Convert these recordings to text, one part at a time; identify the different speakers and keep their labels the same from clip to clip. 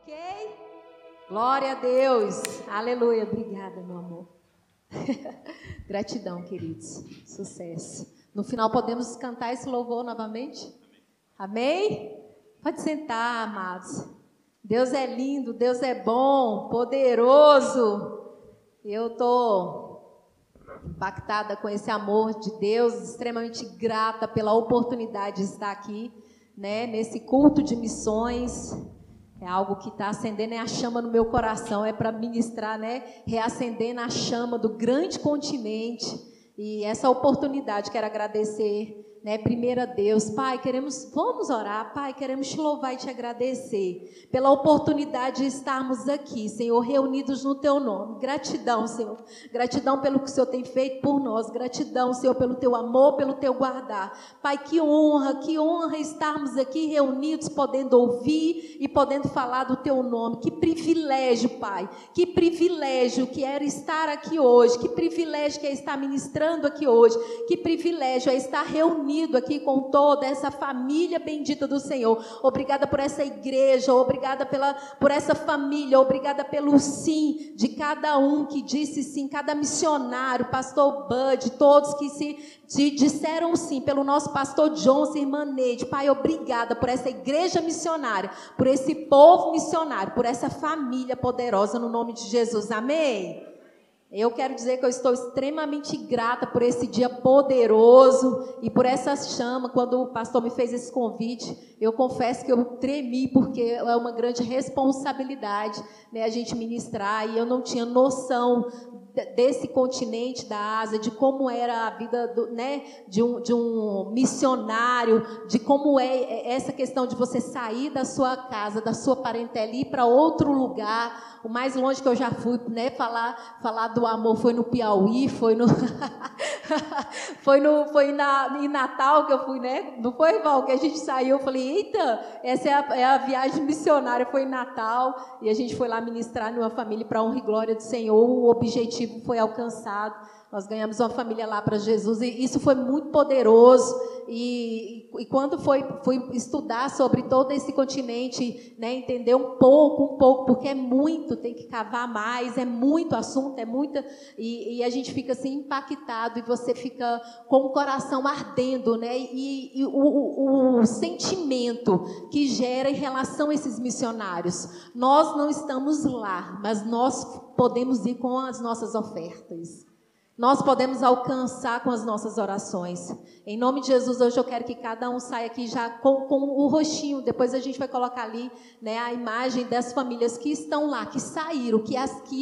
Speaker 1: Ok? Glória a Deus. Aleluia. Obrigada, meu amor. Gratidão, queridos. Sucesso. No final, podemos cantar esse louvor novamente? Amém? Pode sentar, amados. Deus é lindo, Deus é bom, poderoso. Eu estou impactada com esse amor de Deus, extremamente grata pela oportunidade de estar aqui, né, nesse culto de missões. É algo que está acendendo a chama no meu coração, é para ministrar, né, reacendendo a chama do grande continente. E essa oportunidade, quero agradecer, né, primeiro a Deus. Pai, vamos orar, Pai, queremos te louvar e te agradecer pela oportunidade de estarmos aqui, Senhor, reunidos no teu nome. Gratidão, Senhor, gratidão pelo que o Senhor tem feito por nós, gratidão, Senhor, pelo teu amor, pelo teu guardar. Pai, que honra estarmos aqui reunidos, podendo ouvir e podendo falar do teu nome. Que privilégio, Pai, que privilégio que era estar aqui hoje, que privilégio que é estar ministrando aqui hoje, que privilégio é estar reunido aqui com toda essa família bendita do Senhor. Obrigada por essa igreja, obrigada por essa família, obrigada pelo sim de cada um que disse sim, cada missionário, pastor Bud, todos que disseram sim, pelo nosso pastor Johnson, irmã Neide. Pai, obrigada por essa igreja missionária, por esse povo missionário, por essa família poderosa, no nome de Jesus, amém? Eu quero dizer que eu estou extremamente grata por esse dia poderoso e por essa chama. Quando o pastor me fez esse convite, eu confesso que eu tremi, porque é uma grande responsabilidade, né, a gente ministrar, e eu não tinha noção desse continente da Ásia, de como era a vida de um missionário, de como é essa questão de você sair da sua casa, da sua parentela e ir para outro lugar. O mais longe que eu já fui, né, falar do amor foi no Piauí, foi em Natal que eu fui, né? Não foi, Val, que a gente saiu, eu falei, eita, essa é a viagem missionária, foi em Natal, e a gente foi lá ministrar numa família para honra e glória do Senhor. O objetivo foi alcançado, nós ganhamos uma família lá para Jesus, e isso foi muito poderoso. E quando fui estudar sobre todo esse continente, né, entender um pouco, porque é muito, tem que cavar mais, é muito assunto, é muita, e a gente fica assim impactado, e você fica com o coração ardendo, né, e o sentimento que gera em relação a esses missionários. Nós não estamos lá, mas nós podemos ir com as nossas ofertas. Nós podemos alcançar com as nossas orações. Em nome de Jesus, hoje eu quero que cada um saia aqui já com o rostinho. Depois a gente vai colocar ali, né, a imagem das famílias que estão lá, que saíram, que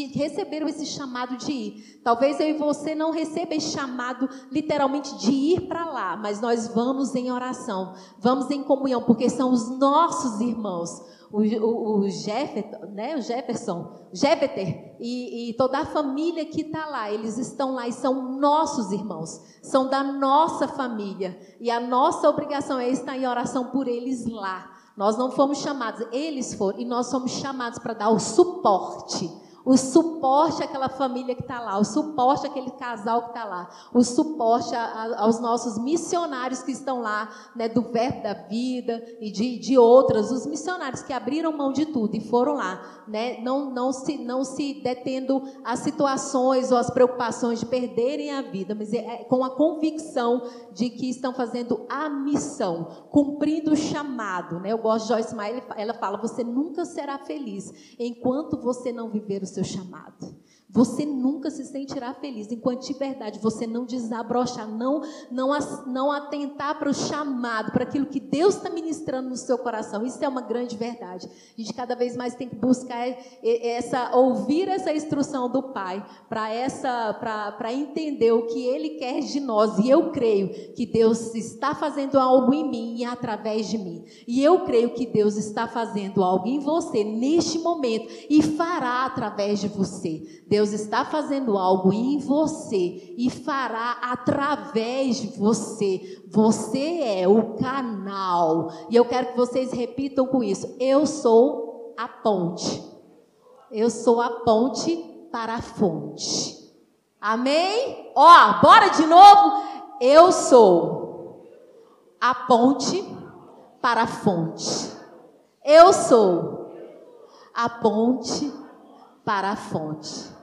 Speaker 1: receberam esse chamado de ir. Talvez eu e você não receba esse chamado literalmente de ir para lá, mas nós vamos em oração, vamos em comunhão, porque são os nossos irmãos. O Jefferson e toda a família que está lá, eles estão lá e são nossos irmãos, são da nossa família, e a nossa obrigação é estar em oração por eles lá. Nós não fomos chamados, eles foram, e nós somos chamados para dar o suporte àquela família que está lá, o suporte àquele casal que está lá, o suporte aos nossos missionários que estão lá, né, do Verbo da Vida e de outras, os missionários que abriram mão de tudo e foram lá, né, não se detendo às situações ou às preocupações de perderem a vida, mas com a convicção de que estão fazendo a missão, cumprindo o chamado, né? Eu gosto de Joyce Meyer, ela fala, você nunca será feliz enquanto você não viver o seu chamado. Você nunca se sentirá feliz enquanto de verdade você não desabrochar, não atentar para o chamado, para aquilo que Deus está ministrando no seu coração. Isso é uma grande verdade. A gente cada vez mais tem que buscar ouvir essa instrução do Pai, para entender o que Ele quer de nós. E eu creio que Deus está fazendo algo em mim e através de mim. E eu creio que Deus está fazendo algo em você neste momento e fará através de você. Deus está fazendo algo em você e fará através de você. Você é o canal. E eu quero que vocês repitam com isso. Eu sou a ponte. Eu sou a ponte para a fonte. Amém? Ó, bora de novo. Eu sou a ponte para a fonte. Eu sou a ponte para a fonte.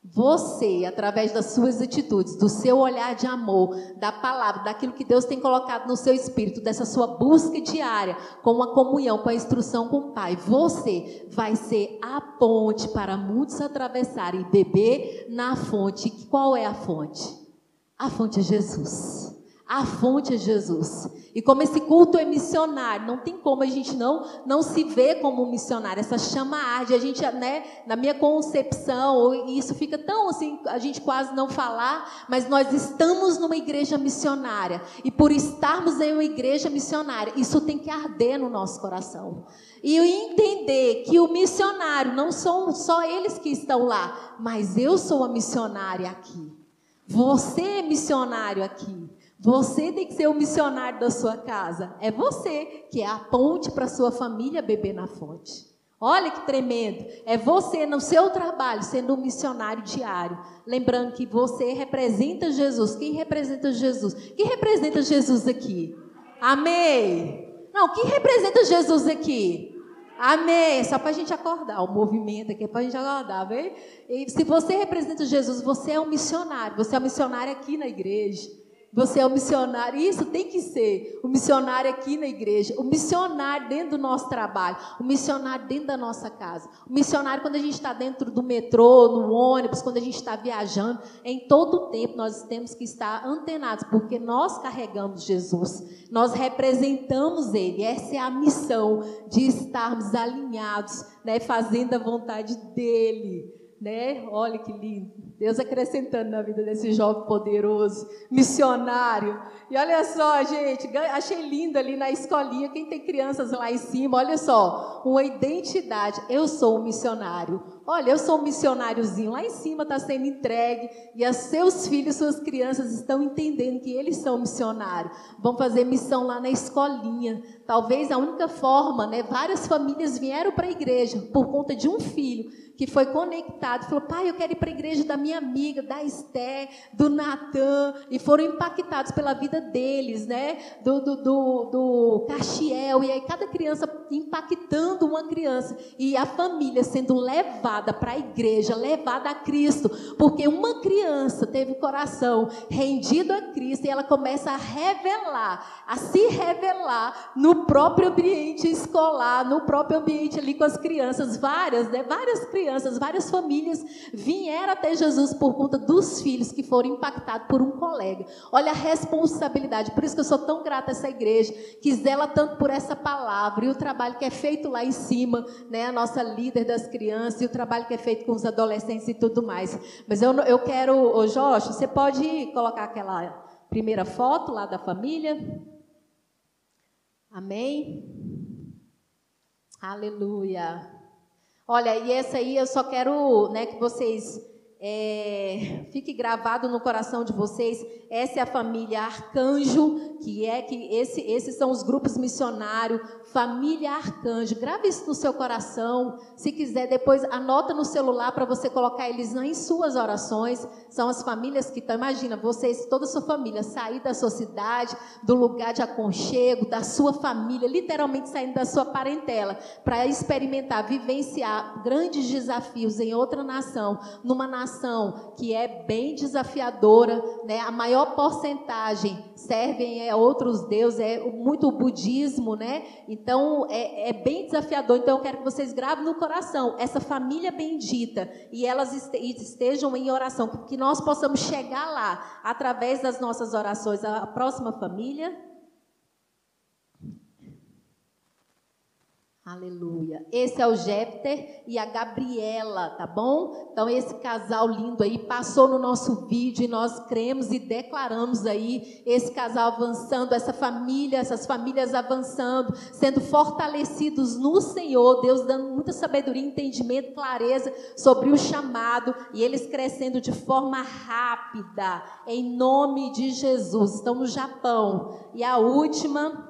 Speaker 1: Você, através das suas atitudes, do seu olhar de amor, da palavra, daquilo que Deus tem colocado no seu espírito, dessa sua busca diária, com a comunhão, com a instrução com o Pai, você vai ser a ponte para muitos atravessarem e beber na fonte. Qual é a fonte? A fonte é Jesus. A fonte é Jesus. E como esse culto é missionário, não tem como a gente não se ver como um missionário. Essa chama arde, a gente, né, na minha concepção, isso fica tão assim, a gente quase não falar, mas nós estamos numa igreja missionária. E por estarmos em uma igreja missionária, isso tem que arder no nosso coração. E entender que o missionário não são só eles que estão lá, mas eu sou a missionária aqui. Você é missionário aqui. Você tem que ser o missionário da sua casa. É você que é a ponte para a sua família beber na fonte. Olha que tremendo. É você no seu trabalho sendo um missionário diário. Lembrando que você representa Jesus. Quem representa Jesus? Quem representa Jesus aqui? Amém. Não, quem representa Jesus aqui? Amém. Só para a gente acordar. O movimento aqui é para a gente acordar, vem? E se você representa Jesus, você é um missionário. Você é um missionário aqui na igreja. Você é um missionário, isso tem que ser o missionário aqui na igreja, o missionário dentro do nosso trabalho, o missionário dentro da nossa casa, o missionário quando a gente está dentro do metrô, no ônibus, quando a gente está viajando, em todo o tempo nós temos que estar antenados, porque nós carregamos Jesus, nós representamos Ele, essa é a missão de estarmos alinhados, né, fazendo a vontade dEle, né? Olha que lindo. Deus acrescentando na vida desse jovem poderoso, missionário. E olha só, gente, achei lindo ali na escolinha, quem tem crianças lá em cima, olha só, uma identidade. Eu sou um missionário. Olha, eu sou um missionáriozinho. Lá em cima está sendo entregue e os seus filhos, suas crianças estão entendendo que eles são missionários. Vão fazer missão lá na escolinha. Talvez a única forma, né? Várias famílias vieram para a igreja por conta de um filho que foi conectado, falou, pai, eu quero ir para a igreja da minha amiga, da Esther, do Natan, e foram impactados pela vida deles, né, do Caxiel, e aí cada criança impactando uma criança, e a família sendo levada para a igreja, levada a Cristo, porque uma criança teve o coração rendido a Cristo, e ela começa a revelar, a se revelar no próprio ambiente escolar, no próprio ambiente ali com as crianças, várias crianças, várias famílias vieram até Jesus por conta dos filhos que foram impactados por um colega. Olha a responsabilidade, por isso que eu sou tão grata a essa igreja, que zela tanto por essa palavra, e o trabalho que é feito lá em cima, né, a nossa líder das crianças, e o trabalho que é feito com os adolescentes e tudo mais. Mas eu quero, ô Jorge, você pode colocar aquela primeira foto lá da família? Amém? Aleluia. Olha, e essa aí eu só quero, né, que vocês fique gravado no coração de vocês. Essa é a família Arcanjo, que esses são os grupos missionários, família Arcanjo. Grave isso no seu coração. Se quiser, depois anota no celular para você colocar eles em suas orações. São as famílias que estão, imagina, vocês, toda a sua família, sair da sua cidade, do lugar de aconchego, da sua família, literalmente saindo da sua parentela, para experimentar, vivenciar grandes desafios em outra nação, numa nação que é bem desafiadora, né? A maior porcentagem servem a outros deuses, é muito o budismo, né? Então é bem desafiador. Então eu quero que vocês gravem no coração essa família bendita e elas estejam em oração, que nós possamos chegar lá através das nossas orações. A próxima família. Aleluia. Esse é o Jépter e a Gabriela, tá bom? Então esse casal lindo aí passou no nosso vídeo e nós cremos e declaramos aí esse casal avançando, essas famílias avançando, sendo fortalecidos no Senhor, Deus dando muita sabedoria, entendimento, clareza sobre o chamado e eles crescendo de forma rápida, em nome de Jesus. Estão no Japão. E a última...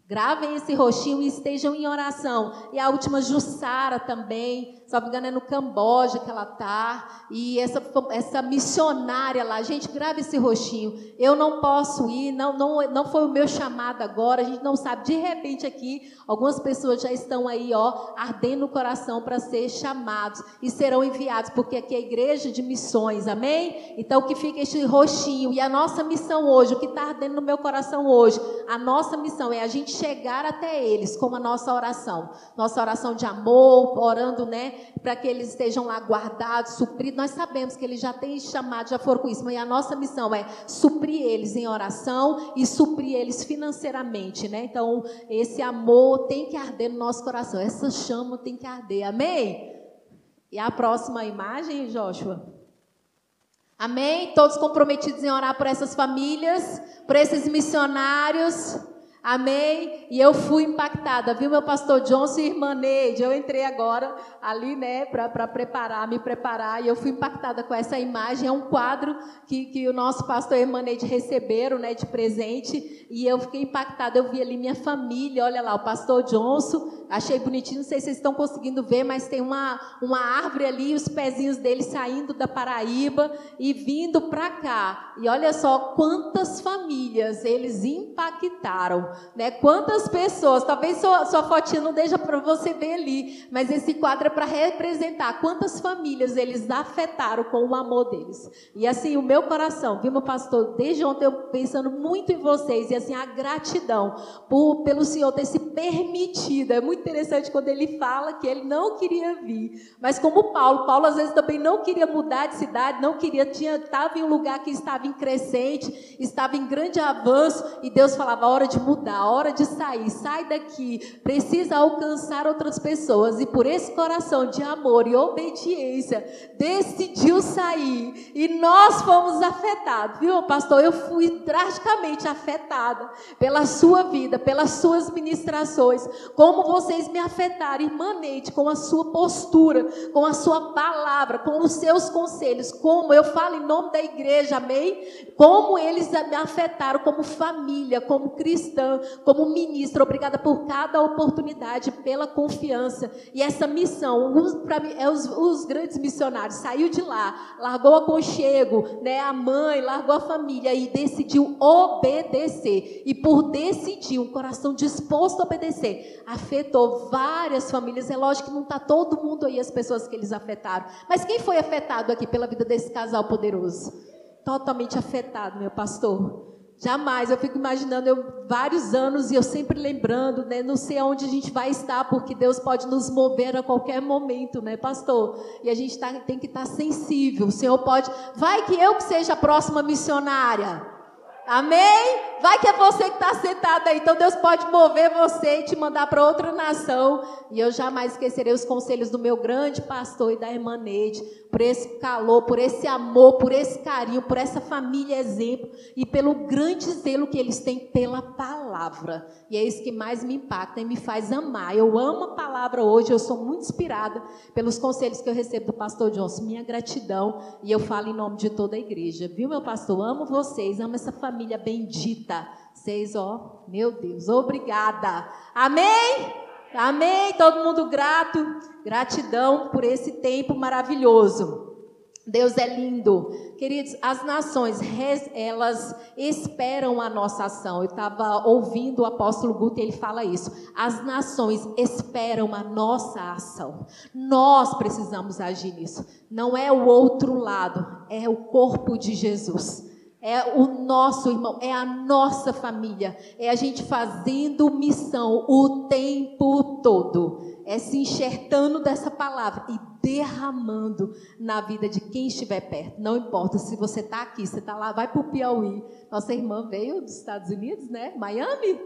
Speaker 1: Gravem esse roxinho e estejam em oração. E a última, Jussara também, se não me engano é no Camboja que ela está. E essa missionária lá, gente, grave esse roxinho. Eu não posso ir, não foi o meu chamado agora, a gente não sabe. De repente aqui, algumas pessoas já estão aí, ardendo no coração para ser chamados e serão enviados, porque aqui é a igreja de missões, amém? Então que fica este roxinho. E a nossa missão hoje, o que está ardendo no meu coração hoje, a nossa missão é a gente chegar até eles com a nossa oração de amor, orando, para que eles estejam lá guardados, supridos. Nós sabemos que eles já têm chamado, já foram com isso, mas a nossa missão é suprir eles em oração e suprir eles financeiramente, Então, esse amor tem que arder no nosso coração, essa chama tem que arder, amém? E a próxima imagem, Joshua? Amém? Todos comprometidos em orar por essas famílias, por esses missionários. Amém? E eu fui impactada, viu, meu pastor Johnson e irmã Neide? Eu entrei agora ali, para me preparar, e eu fui impactada com essa imagem. É um quadro que o nosso pastor e irmã Neide receberam, de presente, e eu fiquei impactada. Eu vi ali minha família, olha lá, o pastor Johnson, achei bonitinho, não sei se vocês estão conseguindo ver, mas tem uma árvore ali, os pezinhos dele saindo da Paraíba e vindo para cá. E olha só quantas famílias eles impactaram. Quantas pessoas, talvez sua fotinha não deixa para você ver ali, mas esse quadro é para representar quantas famílias eles afetaram com o amor deles. E assim, o meu coração, viu, meu pastor, desde ontem eu pensando muito em vocês, e assim, a gratidão pelo Senhor ter se permitido. É muito interessante quando ele fala que ele não queria vir, mas como Paulo às vezes também não queria mudar de cidade, não queria, estava em um lugar que estava em crescente, estava em grande avanço, e Deus falava, hora de mudar, hora de sair, sai daqui, precisa alcançar outras pessoas. E por esse coração de amor e obediência, decidiu sair, e nós fomos afetados, viu, pastor? Eu fui drasticamente afetada pela sua vida, pelas suas ministrações, como vocês me afetaram, irmã Neide, com a sua postura, com a sua palavra, com os seus conselhos, como eu falo em nome da igreja, amém? Como eles me afetaram como família, como cristã, como ministro. Obrigada por cada oportunidade, pela confiança. E essa missão, para mim, os grandes missionários, saiu de lá, largou o aconchego, a mãe, largou a família e decidiu obedecer. E por decidir, um coração disposto a obedecer, afetou várias famílias. É lógico que não está todo mundo aí, as pessoas que eles afetaram. Mas quem foi afetado aqui pela vida desse casal poderoso? Totalmente afetado, meu pastor. Jamais, eu fico imaginando vários anos e eu sempre lembrando, não sei aonde a gente vai estar, porque Deus pode nos mover a qualquer momento, pastor? E a gente tem que estar sensível. O Senhor pode, vai que eu que seja a próxima missionária. Amém? Vai que é você que está sentado aí. Então Deus pode mover você e te mandar para outra nação. E eu jamais esquecerei os conselhos do meu grande pastor e da irmã Neide, por esse calor, por esse amor, por esse carinho, por essa família exemplo e pelo grande zelo que eles têm pela palavra. E é isso que mais me impacta e me faz amar. Eu amo a palavra hoje, eu sou muito inspirada pelos conselhos que eu recebo do pastor Johnson. Minha gratidão, e eu falo em nome de toda a igreja. Viu, meu pastor? Amo vocês, amo essa família bendita. Vocês, meu Deus, obrigada. Amém? Amém? Todo mundo grato. Gratidão por esse tempo maravilhoso. Deus é lindo. Queridos, as nações, elas esperam a nossa ação. Eu estava ouvindo o apóstolo Guto e ele fala isso. As nações esperam a nossa ação. Nós precisamos agir nisso. Não é o outro lado, é o corpo de Jesus. É o nosso irmão, é a nossa família. É a gente fazendo missão o tempo todo. É se enxertando dessa palavra e derramando na vida de quem estiver perto. Não importa se você está aqui, você está lá, vai para o Piauí. Nossa irmã veio dos Estados Unidos, Miami?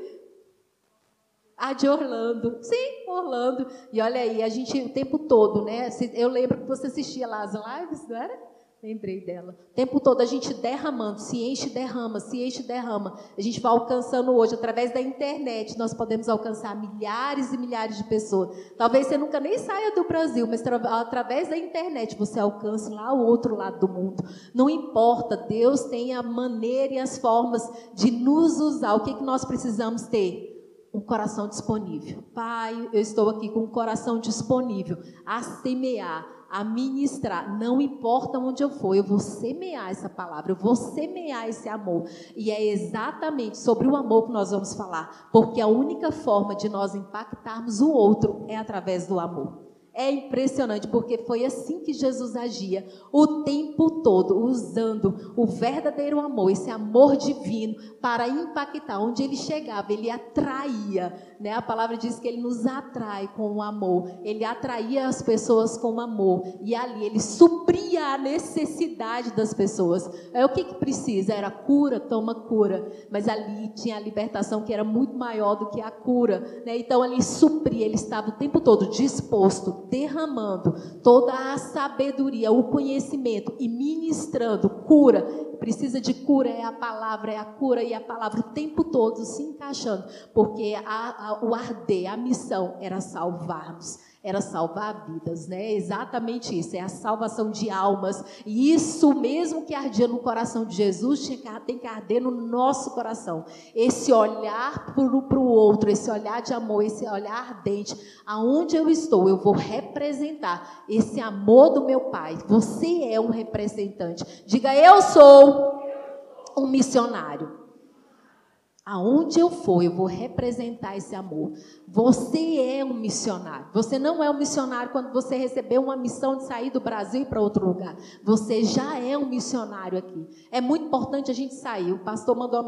Speaker 1: De Orlando. Sim, Orlando. E olha aí, a gente o tempo todo, Eu lembro que você assistia lá as lives, não era? Lembrei dela. O tempo todo a gente derramando, se enche, derrama, se enche, derrama. A gente vai alcançando hoje, através da internet, nós podemos alcançar milhares e milhares de pessoas. Talvez você nunca nem saia do Brasil, mas através da internet você alcance lá o outro lado do mundo. Não importa, Deus tem a maneira e as formas de nos usar. O que nós precisamos ter? um coração disponível. Pai, eu estou aqui com um coração disponível a semear, a ministrar. Não importa onde eu for, eu vou semear essa palavra, eu vou semear esse amor. E é exatamente sobre o amor que nós vamos falar, porque a única forma de nós impactarmos o outro é através do amor. É impressionante, porque foi assim que Jesus agia o tempo todo, usando o verdadeiro amor, esse amor divino, para impactar. Onde ele chegava, ele atraía, né? A palavra diz que ele nos atrai com o amor. Ele atraía as pessoas com o amor. E ali ele supria a necessidade das pessoas. O que precisa? Era cura, toma cura. Mas ali tinha a libertação que era muito maior do que a cura, né? Então ali supria, ele estava o tempo todo disposto, derramando toda a sabedoria, o conhecimento e ministrando cura. Precisa de cura, é a palavra, é a cura e a palavra o tempo todo se encaixando, porque o arder, a missão era salvarmos, era salvar vidas, né? Exatamente isso, é a salvação de almas. E isso mesmo que ardia no coração de Jesus tem que arder no nosso coração. Esse olhar para o outro, esse olhar de amor, esse olhar ardente. Aonde eu estou, eu vou representar esse amor do meu Pai. Você é um representante. Diga, eu sou um missionário. Aonde eu for, eu vou representar esse amor. Você é um missionário. Você não é um missionário quando você recebeu uma missão de sair do Brasil e para outro lugar. Você já é um missionário aqui. É muito importante a gente sair. O pastor mandou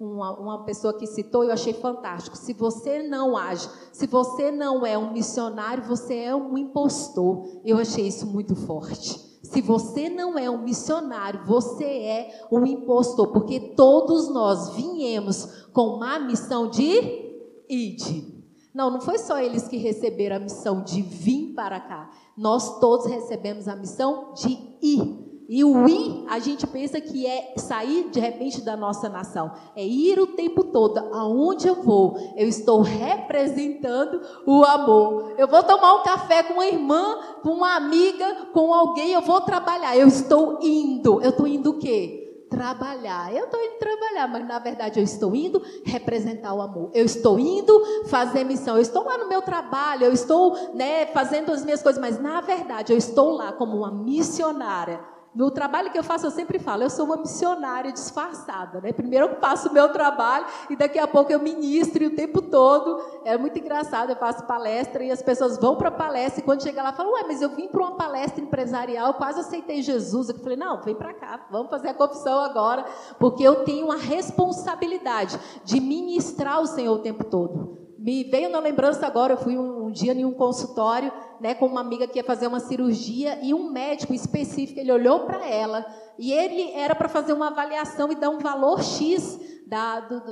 Speaker 1: uma pessoa que citou, eu achei fantástico. Se você não age, se você não é um missionário, você é um impostor. Eu achei isso muito forte. Se você não é um missionário, você é um impostor, porque todos nós viemos com uma missão de ide. Não foi só eles que receberam a missão de vir para cá. Nós todos recebemos a missão de ir. E o ir, a gente pensa que é sair de repente da nossa nação. É ir o tempo todo. Aonde eu vou, eu estou representando o amor. Eu vou tomar um café com uma irmã, com uma amiga, com alguém, eu vou trabalhar. Eu estou indo. Eu estou indo o quê? Trabalhar. Eu estou indo trabalhar, mas na verdade eu estou indo representar o amor. Eu estou indo fazer missão. Eu estou lá no meu trabalho, eu estou, né, fazendo as minhas coisas, mas na verdade eu estou lá como uma missionária. No trabalho que eu faço, eu sempre falo, eu sou uma missionária disfarçada, né? Primeiro eu faço o meu trabalho e daqui a pouco eu ministro e o tempo todo. É muito engraçado, eu faço palestra e as pessoas vão para a palestra e quando chega lá, falam, mas eu vim para uma palestra empresarial, quase aceitei Jesus. Eu falei, não, vem para cá, vamos fazer a confissão agora, porque eu tenho a responsabilidade de ministrar o Senhor o tempo todo. Me veio na lembrança agora, eu fui um dia em um consultório, né, com uma amiga que ia fazer uma cirurgia e um médico específico, ele olhou para ela e ele era para fazer uma avaliação e dar um valor X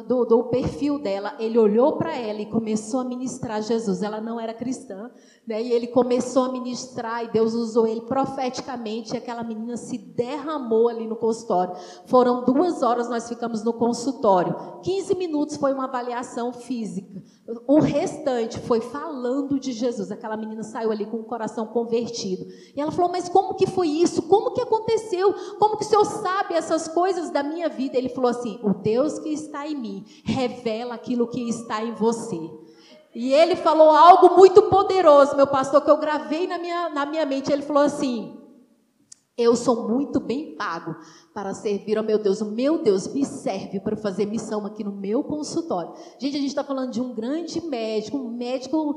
Speaker 1: do perfil dela. Ele olhou para ela e começou a ministrar Jesus. Ela não era cristã, né, e ele começou a ministrar e Deus usou ele profeticamente e aquela menina se derramou ali no consultório. Foram 2 horas, nós ficamos no consultório. 15 minutos foi uma avaliação física. O restante foi falando de Jesus. Aquela menina saiu ali com o coração convertido. E ela falou, mas como que foi isso? Como que aconteceu? Como que o Senhor sabe essas coisas da minha vida? Ele falou assim, o Deus que está em mim revela aquilo que está em você. E ele falou algo muito poderoso, meu pastor, que eu gravei na minha mente. Ele falou assim, eu sou muito bem pago para servir ao meu Deus. O meu Deus me serve para fazer missão aqui no meu consultório. Gente, a gente está falando de um grande médico, um médico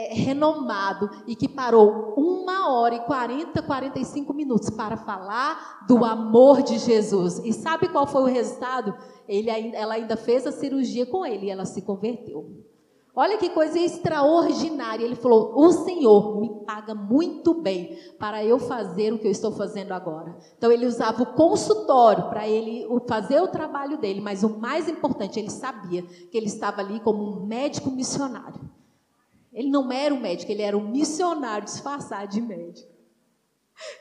Speaker 1: renomado, e que parou 1h45 minutos para falar do amor de Jesus. E sabe qual foi o resultado? Ela ainda fez a cirurgia com ele e ela se converteu. Olha que coisa extraordinária. Ele falou, o Senhor me paga muito bem para eu fazer o que eu estou fazendo agora. Então ele usava o consultório para ele fazer o trabalho dele, mas o mais importante, ele sabia que ele estava ali como um médico missionário. Ele não era um médico, ele era um missionário disfarçado de médico.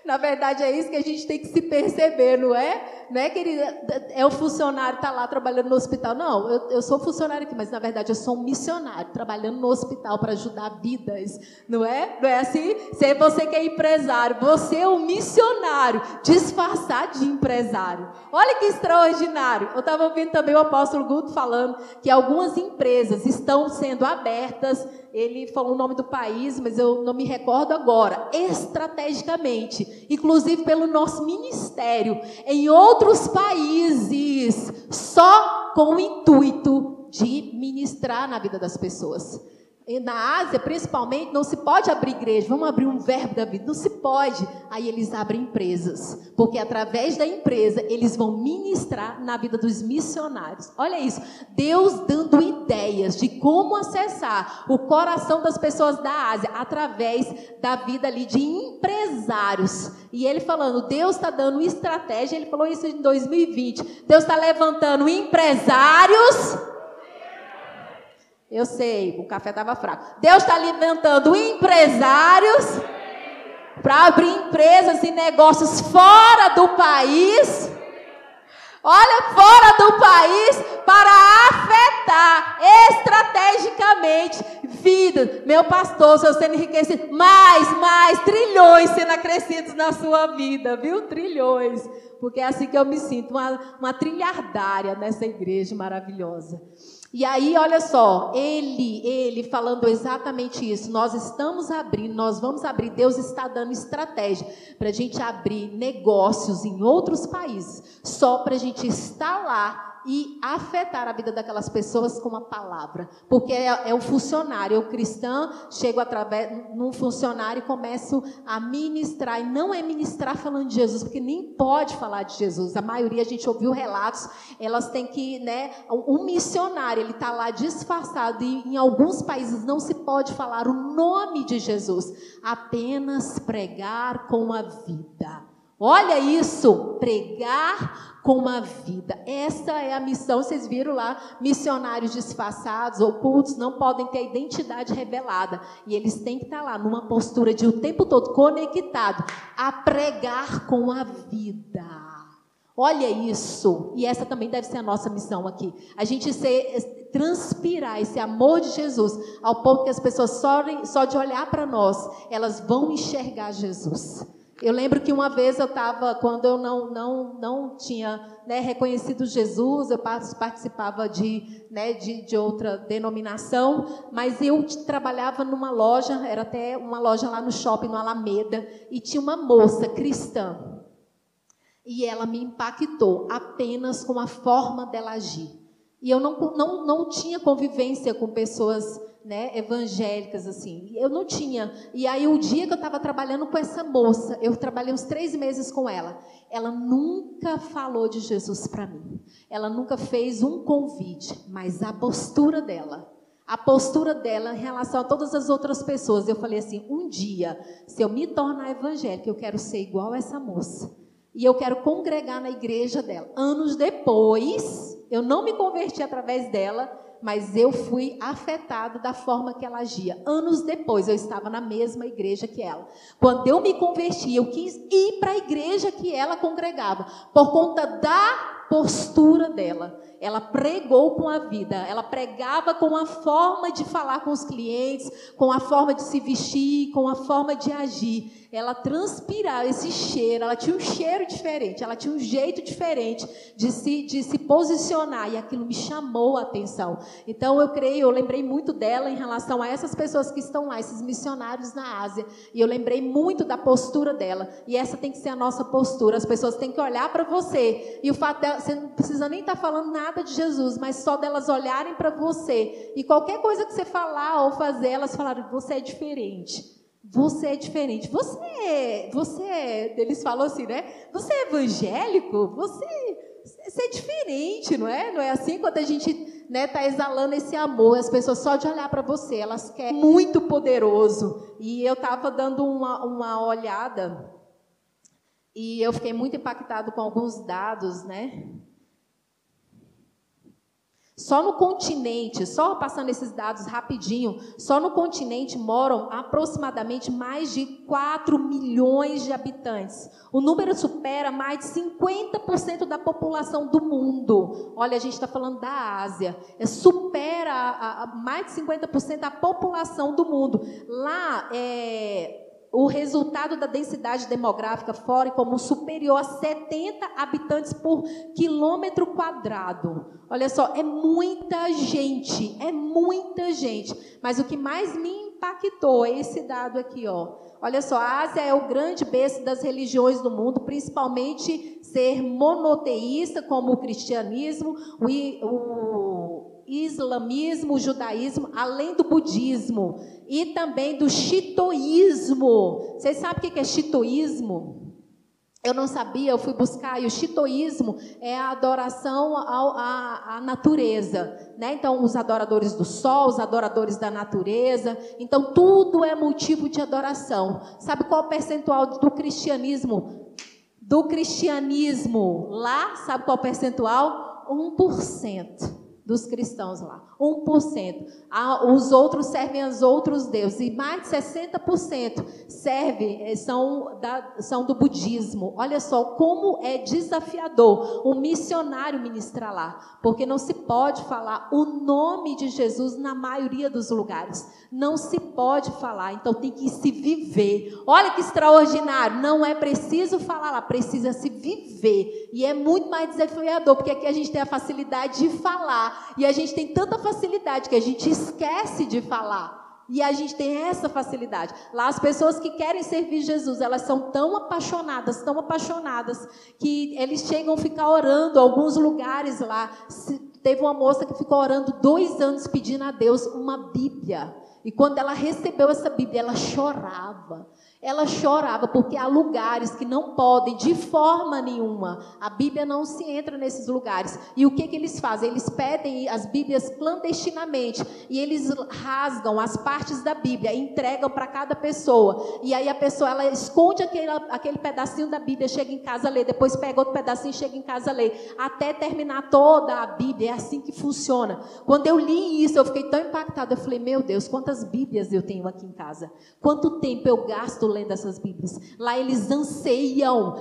Speaker 1: Na verdade, é isso que a gente tem que se perceber, não é? Não é, querida, é o funcionário que está lá trabalhando no hospital. Não, eu sou funcionário aqui, mas na verdade eu sou um missionário, trabalhando no hospital para ajudar vidas, não é? Não é assim? Se você que é empresário, você é um missionário, disfarçado de empresário. Olha que extraordinário. Eu estava ouvindo também o apóstolo Guto falando que algumas empresas estão sendo abertas. Ele falou o nome do país, mas eu não me recordo agora. Estrategicamente, inclusive pelo nosso ministério, em outros países, só com o intuito de ministrar na vida das pessoas. E na Ásia, principalmente, não se pode abrir igreja. Vamos abrir um verbo da vida. Não se pode. Aí eles abrem empresas. Porque através da empresa, eles vão ministrar na vida dos missionários. Olha isso. Deus dando ideias de como acessar o coração das pessoas da Ásia. Através da vida ali de empresários. E ele falando, Deus está dando estratégia. Ele falou isso em 2020. Deus está levantando empresários... Eu sei, o café estava fraco. Deus está levantando empresários para abrir empresas e negócios fora do país. Olha, fora do país, para afetar estrategicamente vidas. Meu pastor, se eu sendo enriquecido, mais, trilhões sendo acrescidos na sua vida, viu? Trilhões. Porque é assim que eu me sinto, uma trilhardária nessa igreja maravilhosa. E aí, olha só, ele falando exatamente isso, nós estamos abrindo, nós vamos abrir, Deus está dando estratégia para a gente abrir negócios em outros países, só para a gente estar lá e afetar a vida daquelas pessoas com a palavra, porque é o funcionário, o cristão, chego através num funcionário e começo a ministrar, e não é ministrar falando de Jesus, porque nem pode falar de Jesus, a maioria a gente ouviu relatos, elas têm que, né, um missionário, ele está lá disfarçado, e em alguns países não se pode falar o nome de Jesus, apenas pregar com a vida. Olha isso, pregar com a vida. Essa é a missão. Vocês viram lá, missionários disfarçados, ocultos, não podem ter a identidade revelada. E eles têm que estar lá numa postura de o tempo todo conectado a pregar com a vida. Olha isso. E essa também deve ser a nossa missão aqui. A gente transpirar esse amor de Jesus ao ponto que as pessoas só de olhar para nós, elas vão enxergar Jesus. Eu lembro que uma vez eu estava, quando eu não tinha, né, reconhecido Jesus, eu participava de outra denominação, mas eu trabalhava numa loja, era até uma loja lá no shopping, no Alameda, e tinha uma moça cristã, e ela me impactou apenas com a forma dela agir. E eu não tinha convivência com pessoas, né, evangélicas, assim, eu não tinha. E aí o dia que eu estava trabalhando com essa moça, eu trabalhei uns 3 meses com ela, ela nunca falou de Jesus para mim, ela nunca fez um convite, mas a postura dela em relação a todas as outras pessoas, eu falei assim, um dia, se eu me tornar evangélica, eu quero ser igual a essa moça, e eu quero congregar na igreja dela. Anos depois, eu não me converti através dela, mas eu fui afetado da forma que ela agia. Anos depois, eu estava na mesma igreja que ela. Quando eu me converti, eu quis ir para a igreja que ela congregava, por conta da postura dela. Ela pregou com a vida, ela pregava com a forma de falar com os clientes, com a forma de se vestir, com a forma de agir. Ela transpirava esse cheiro, ela tinha um cheiro diferente, ela tinha um jeito diferente de se posicionar, e aquilo me chamou a atenção. Então eu lembrei muito dela em relação a essas pessoas que estão lá, esses missionários na Ásia, e eu lembrei muito da postura dela, e essa tem que ser a nossa postura. As pessoas têm que olhar para você, e o fato dela, você não precisa nem estar falando nada de Jesus, mas só delas olharem para você, e qualquer coisa que você falar ou fazer, elas falaram, você é diferente. Você é diferente. Eles falam assim, né? Você é evangélico? Você é diferente, não é? Não é assim quando a gente, né, tá exalando esse amor, as pessoas só de olhar para você, elas querem muito poderoso. E eu estava dando uma olhada e eu fiquei muito impactado com alguns dados, né? Só no continente, só passando esses dados rapidinho, só no continente moram aproximadamente mais de 4 milhões de habitantes. O número supera mais de 50% da população do mundo. Olha, a gente está falando da Ásia. Supera mais de 50% da população do mundo. Lá, o resultado da densidade demográfica fora como superior a 70 habitantes por quilômetro quadrado. Olha só, é muita gente, Mas o que mais me impactou é esse dado aqui, ó. Olha só, a Ásia é o grande berço das religiões do mundo, principalmente ser monoteísta, como o cristianismo, o islamismo, o judaísmo, além do budismo e também do xitoísmo. Vocês sabem o que é xitoísmo? Eu não sabia, eu fui buscar, e o xitoísmo é a adoração à natureza, né? Então, os adoradores do sol, os adoradores da natureza, então tudo é motivo de adoração. Sabe qual é o percentual do cristianismo? Lá, sabe qual é o percentual? 1%. Dos cristãos lá, 1%. Os outros servem aos outros deuses, e mais de 60% são do budismo. Olha só como é desafiador um missionário ministrar lá, porque não se pode falar o nome de Jesus na maioria dos lugares. Não se pode falar, então tem que se viver. Olha que extraordinário, não é preciso falar lá, precisa se viver. E é muito mais desafiador, porque aqui a gente tem a facilidade de falar, e a gente tem tanta facilidade que a gente esquece de falar. E a gente tem essa facilidade. Lá as pessoas que querem servir Jesus, elas são tão apaixonadas, que eles chegam a ficar orando. Alguns lugares lá, teve uma moça que ficou orando 2 anos pedindo a Deus uma Bíblia. E quando ela recebeu essa Bíblia, ela chorava. Ela chorava porque há lugares que não podem, de forma nenhuma. A Bíblia não se entra nesses lugares. E o que eles fazem? Eles pedem as Bíblias clandestinamente. E eles rasgam as partes da Bíblia, entregam para cada pessoa. E aí a pessoa, ela esconde aquele pedacinho da Bíblia, chega em casa a ler. Depois pega outro pedacinho e chega em casa a ler. Até terminar toda a Bíblia. É assim que funciona. Quando eu li isso, eu fiquei tão impactada. Eu falei, meu Deus, quantas Bíblias eu tenho aqui em casa? Quanto tempo eu gasto lendo essas Bíblias? Lá eles anseiam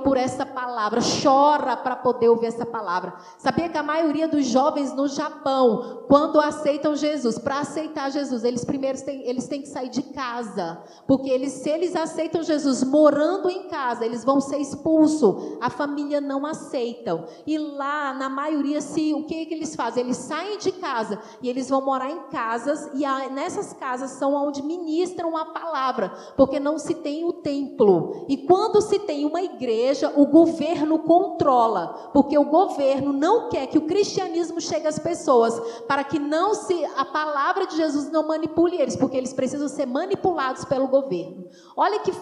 Speaker 1: por essa palavra, chora para poder ouvir essa palavra. Sabia que a maioria dos jovens no Japão, quando aceitam Jesus, para aceitar Jesus, eles têm que sair de casa, porque se eles aceitam Jesus morando em casa, eles vão ser expulsos, a família não aceitam. E lá, na maioria, o que eles fazem? Eles saem de casa e eles vão morar em casas, e nessas casas são onde ministram a palavra, porque não se tem o templo. E quando se tem uma igreja, o governo controla, porque o governo não quer que o cristianismo chegue às pessoas, para que a palavra de Jesus não manipule eles, porque eles precisam ser manipulados pelo governo. Olha que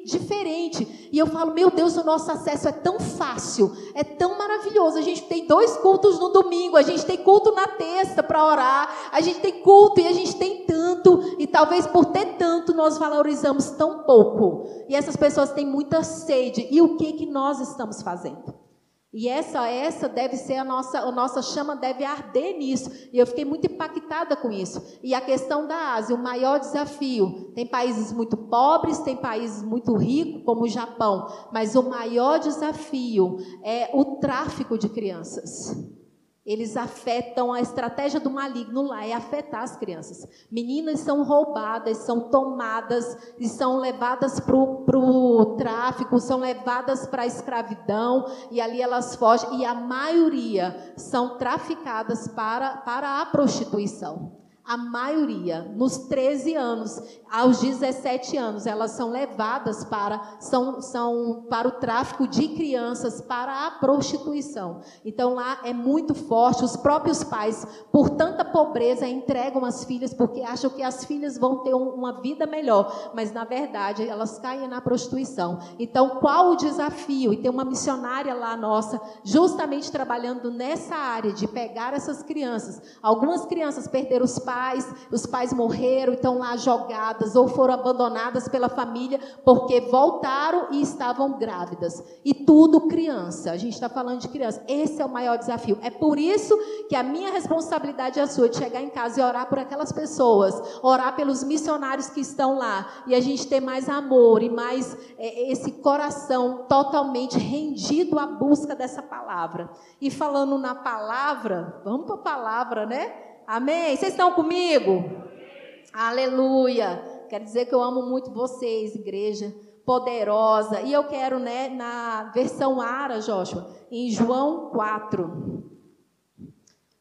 Speaker 1: diferente. E eu falo, meu Deus, o nosso acesso é tão fácil, é tão maravilhoso. A gente tem 2 cultos no domingo, a gente tem culto na terça para orar, a gente tem culto e a gente tem tanto, e talvez por ter tanto nós valorizamos tão pouco. E essas pessoas têm muita sede. E o que nós estamos fazendo? E essa deve ser a nossa chama deve arder nisso. E eu fiquei muito impactada com isso. E a questão da Ásia, o maior desafio, tem países muito pobres, tem países muito ricos, como o Japão, mas o maior desafio é o tráfico de crianças. Eles afetam, a estratégia do maligno lá é afetar as crianças. Meninas são roubadas, são tomadas e são levadas para o tráfico, são levadas para a escravidão, e ali elas fogem, e a maioria são traficadas para a prostituição. A maioria, nos 13 anos, aos 17 anos, elas são levadas para o tráfico de crianças, para a prostituição. Então, lá é muito forte. Os próprios pais, por tanta pobreza, entregam as filhas, porque acham que as filhas vão ter uma vida melhor. Mas, na verdade, elas caem na prostituição. Então, qual o desafio? E tem uma missionária lá nossa, justamente trabalhando nessa área de pegar essas crianças. Algumas crianças perderam os pais, os pais morreram e estão lá jogadas, ou foram abandonadas pela família porque voltaram e estavam grávidas. E tudo criança, a gente está falando de criança. Esse é o maior desafio. É por isso que a minha responsabilidade é a sua, de chegar em casa e orar por aquelas pessoas, orar pelos missionários que estão lá, e a gente ter mais amor e mais esse coração totalmente rendido à busca dessa palavra. E falando na palavra, vamos para a palavra, né? Amém? Vocês estão comigo? Aleluia! Quero dizer que eu amo muito vocês, igreja poderosa. E eu quero, né, na versão Ara, Joshua, em João 4.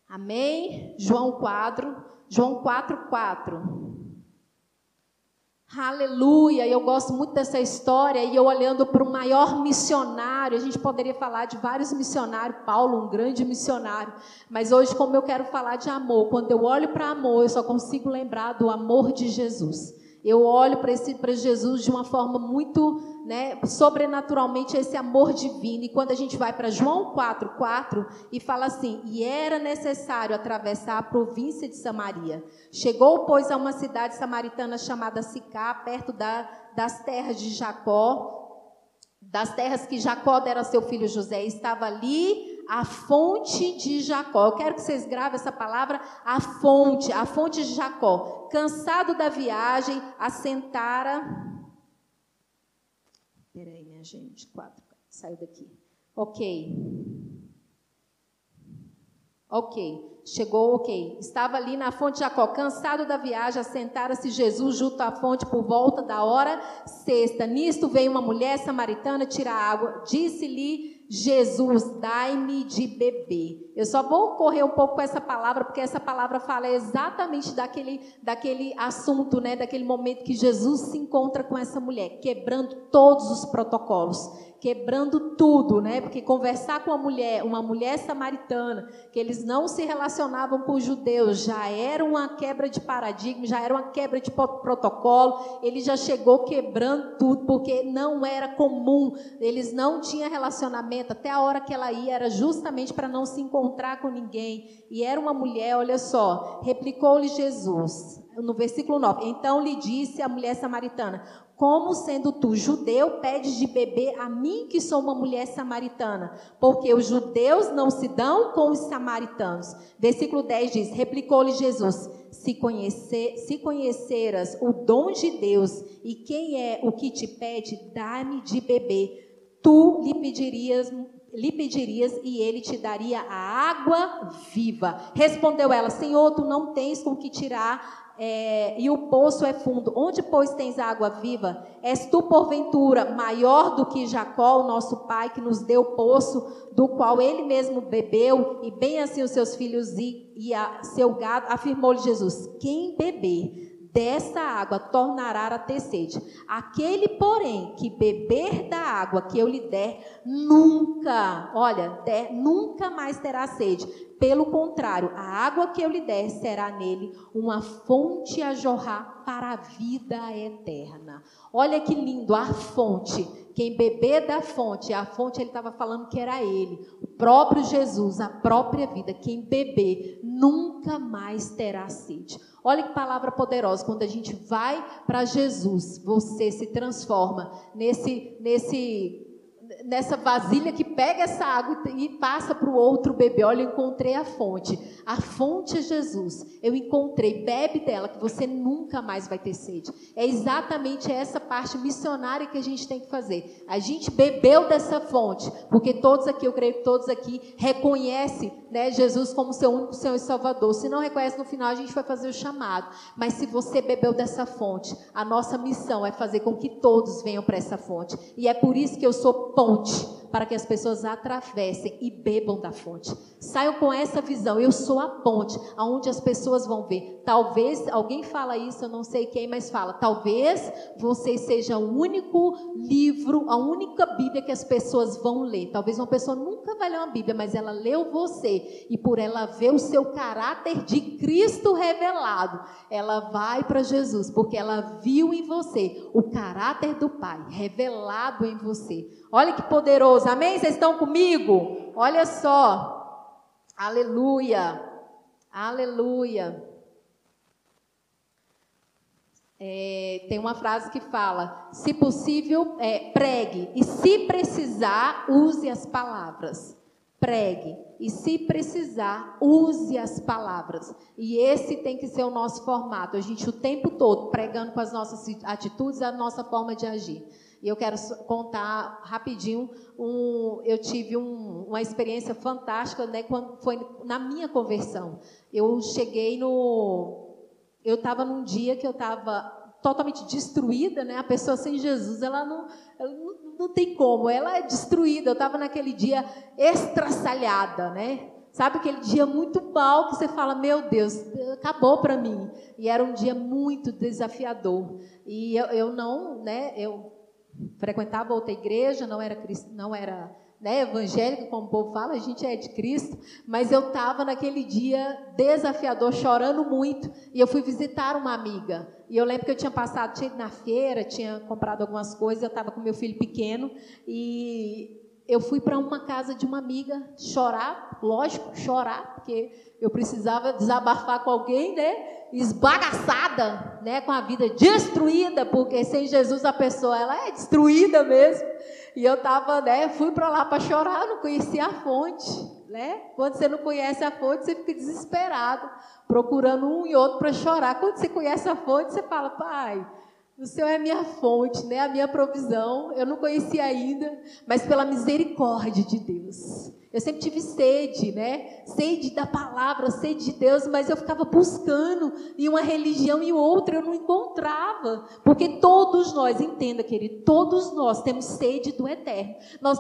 Speaker 1: Amém? João 4, 4. Aleluia, eu gosto muito dessa história, e eu olhando para o maior missionário, a gente poderia falar de vários missionários, Paulo, um grande missionário, mas hoje, como eu quero falar de amor, quando eu olho para amor, eu só consigo lembrar do amor de Jesus. Eu olho para Jesus de uma forma muito, né, sobrenaturalmente, esse amor divino. E quando a gente vai para João 4 e fala assim: e era necessário atravessar a província de Samaria. Chegou, pois, a uma cidade samaritana chamada Sicá, perto das terras de Jacó, das terras que Jacó dera a seu filho José. Estava ali a fonte de Jacó. Eu quero que vocês gravem essa palavra, a fonte de Jacó. Cansado da viagem, assentara... Peraí, minha gente, 4, saiu daqui. Chegou, estava ali na fonte de Jacó, cansado da viagem, assentara-se Jesus junto à fonte por volta da hora sexta. Nisto veio uma mulher samaritana tirar água. Disse-lhe Jesus: dai-me de beber. Eu só vou correr um pouco com essa palavra, porque essa palavra fala exatamente daquele assunto, né, daquele momento que Jesus se encontra com essa mulher, quebrando todos os protocolos, quebrando tudo, né? Porque conversar com uma mulher samaritana, que eles não se relacionavam com os judeus, já era uma quebra de paradigma, já era uma quebra de protocolo. Ele já chegou quebrando tudo, porque não era comum, eles não tinham relacionamento. Até a hora que ela ia era justamente para não se encontrar com ninguém. E era uma mulher, olha só, replicou-lhe Jesus, no versículo 9, então lhe disse a mulher samaritana: como sendo tu judeu, pedes de beber a mim, que sou uma mulher samaritana? Porque os judeus não se dão com os samaritanos. Versículo 10 diz: replicou-lhe Jesus: se conheceras o dom de Deus, e quem é o que te pede, dá-me de beber, tu lhe pedirias e ele te daria a água viva. Respondeu ela: Senhor, tu não tens com que tirar, e o poço é fundo. Onde, pois, tens água viva? És tu, porventura, maior do que Jacó, o nosso pai, que nos deu o poço, do qual ele mesmo bebeu, e bem assim os seus filhos e seu gado? Afirmou-lhe Jesus: quem beber dessa água tornará a ter sede. Aquele, porém, que beber da água que eu lhe der, nunca mais terá sede. Pelo contrário, a água que eu lhe der será nele uma fonte a jorrar para a vida eterna. Olha que lindo, a fonte. Quem beber da fonte, a fonte ele estava falando que era ele, o próprio Jesus, a própria vida. Quem beber nunca mais terá sede. Olha que palavra poderosa. Quando a gente vai para Jesus, você se transforma nessa vasilha que pega essa água e passa para o outro beber. Olha, eu encontrei a fonte. A fonte é Jesus. Eu encontrei. Bebe dela, que você nunca mais vai ter sede. É exatamente essa parte missionária que a gente tem que fazer. A gente bebeu dessa fonte, porque todos aqui, eu creio que todos aqui reconhecem, né, Jesus como seu único Senhor e Salvador. Se não reconhece, no final a gente vai fazer o chamado. Mas se você bebeu dessa fonte, a nossa missão é fazer com que todos venham para essa fonte. E é por isso que eu sou ponte, para que as pessoas atravessem e bebam da fonte. Saiam com essa visão: eu sou a ponte, aonde as pessoas vão ver. Talvez, alguém fala isso, eu não sei quem, mas fala, talvez você seja o único livro, a única Bíblia que as pessoas vão ler. Talvez uma pessoa nunca vai ler uma Bíblia, mas ela leu você, e por ela ver o seu caráter de Cristo revelado, ela vai para Jesus, porque ela viu em você o caráter do Pai revelado em você. Olha que poderoso, amém? Vocês estão comigo? Olha só, aleluia, aleluia. Tem uma frase que fala, se possível, pregue, e se precisar, use as palavras. Pregue, e se precisar, use as palavras. E esse tem que ser o nosso formato, a gente o tempo todo pregando com as nossas atitudes, a nossa forma de agir. E eu quero contar rapidinho, eu tive uma experiência fantástica, né, quando foi na minha conversão. Eu estava num dia que eu estava totalmente destruída, né? A pessoa sem Jesus, ela não tem como, ela é destruída. Eu estava naquele dia estraçalhada, né? Sabe aquele dia muito mal que você fala, meu Deus, acabou para mim. E era um dia muito desafiador. E eu frequentava outra igreja, não era evangélica, como o povo fala, a gente é de Cristo, mas eu estava naquele dia desafiador, chorando muito, e eu fui visitar uma amiga, e eu lembro que eu tinha ido na feira, tinha comprado algumas coisas, eu estava com meu filho pequeno, e eu fui para uma casa de uma amiga chorar, porque eu precisava desabafar com alguém, né? Esbagaçada, né? Com a vida destruída, porque sem Jesus a pessoa ela é destruída mesmo. E eu fui para lá para chorar, não conhecia a fonte, né? Quando você não conhece a fonte, você fica desesperado, procurando um e outro para chorar. Quando você conhece a fonte, você fala, Pai, o Senhor é a minha fonte, né? A minha provisão. Eu não conhecia ainda, mas pela misericórdia de Deus. Eu sempre tive sede, né? Sede da palavra, sede de Deus, mas eu ficava buscando em uma religião e outra, eu não encontrava. Porque todos nós, entenda, querido, todos nós temos sede do eterno.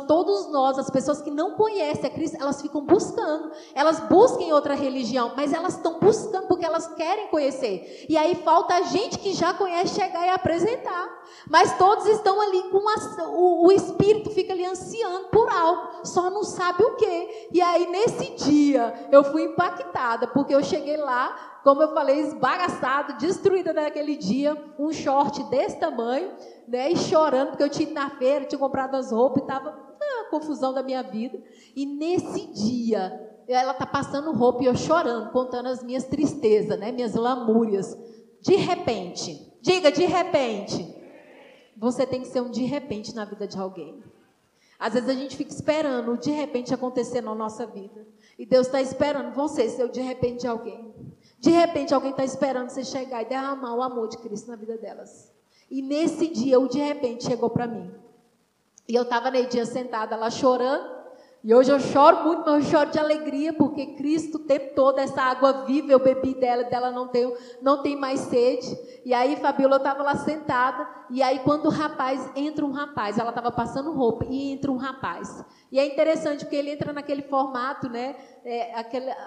Speaker 1: Todos nós, as pessoas que não conhecem a Cristo, elas ficam buscando. Elas buscam em outra religião, mas elas estão buscando porque elas querem conhecer. E aí falta a gente que já conhece chegar e apresentar. Mas todos estão ali com o Espírito fica ali ansiando por algo, só não sabe o quê. E aí nesse dia eu fui impactada, porque eu cheguei lá, como eu falei, esbagaçada, destruída naquele dia, um short desse tamanho, né, e chorando, porque eu tinha ido na feira, tinha comprado as roupas, e estava a confusão da minha vida. E nesse dia, ela está passando roupa e eu chorando, contando as minhas tristezas, né, minhas lamúrias. De repente, diga de repente, você tem que ser um de repente na vida de alguém. Às vezes a gente fica esperando o de repente acontecer na nossa vida. E Deus está esperando você ser o de repente de alguém. De repente alguém está esperando você chegar e derramar o amor de Cristo na vida delas. E nesse dia o de repente chegou para mim. E eu estava nesse dia sentada lá chorando. E hoje eu choro muito, mas eu choro de alegria, porque Cristo o tempo todo, essa água viva, eu bebi dela não tem mais sede. E aí, Fabiola, eu estava lá sentada, e aí quando entra um rapaz, ela estava passando roupa, e entra um rapaz. E é interessante, porque ele entra naquele formato, né,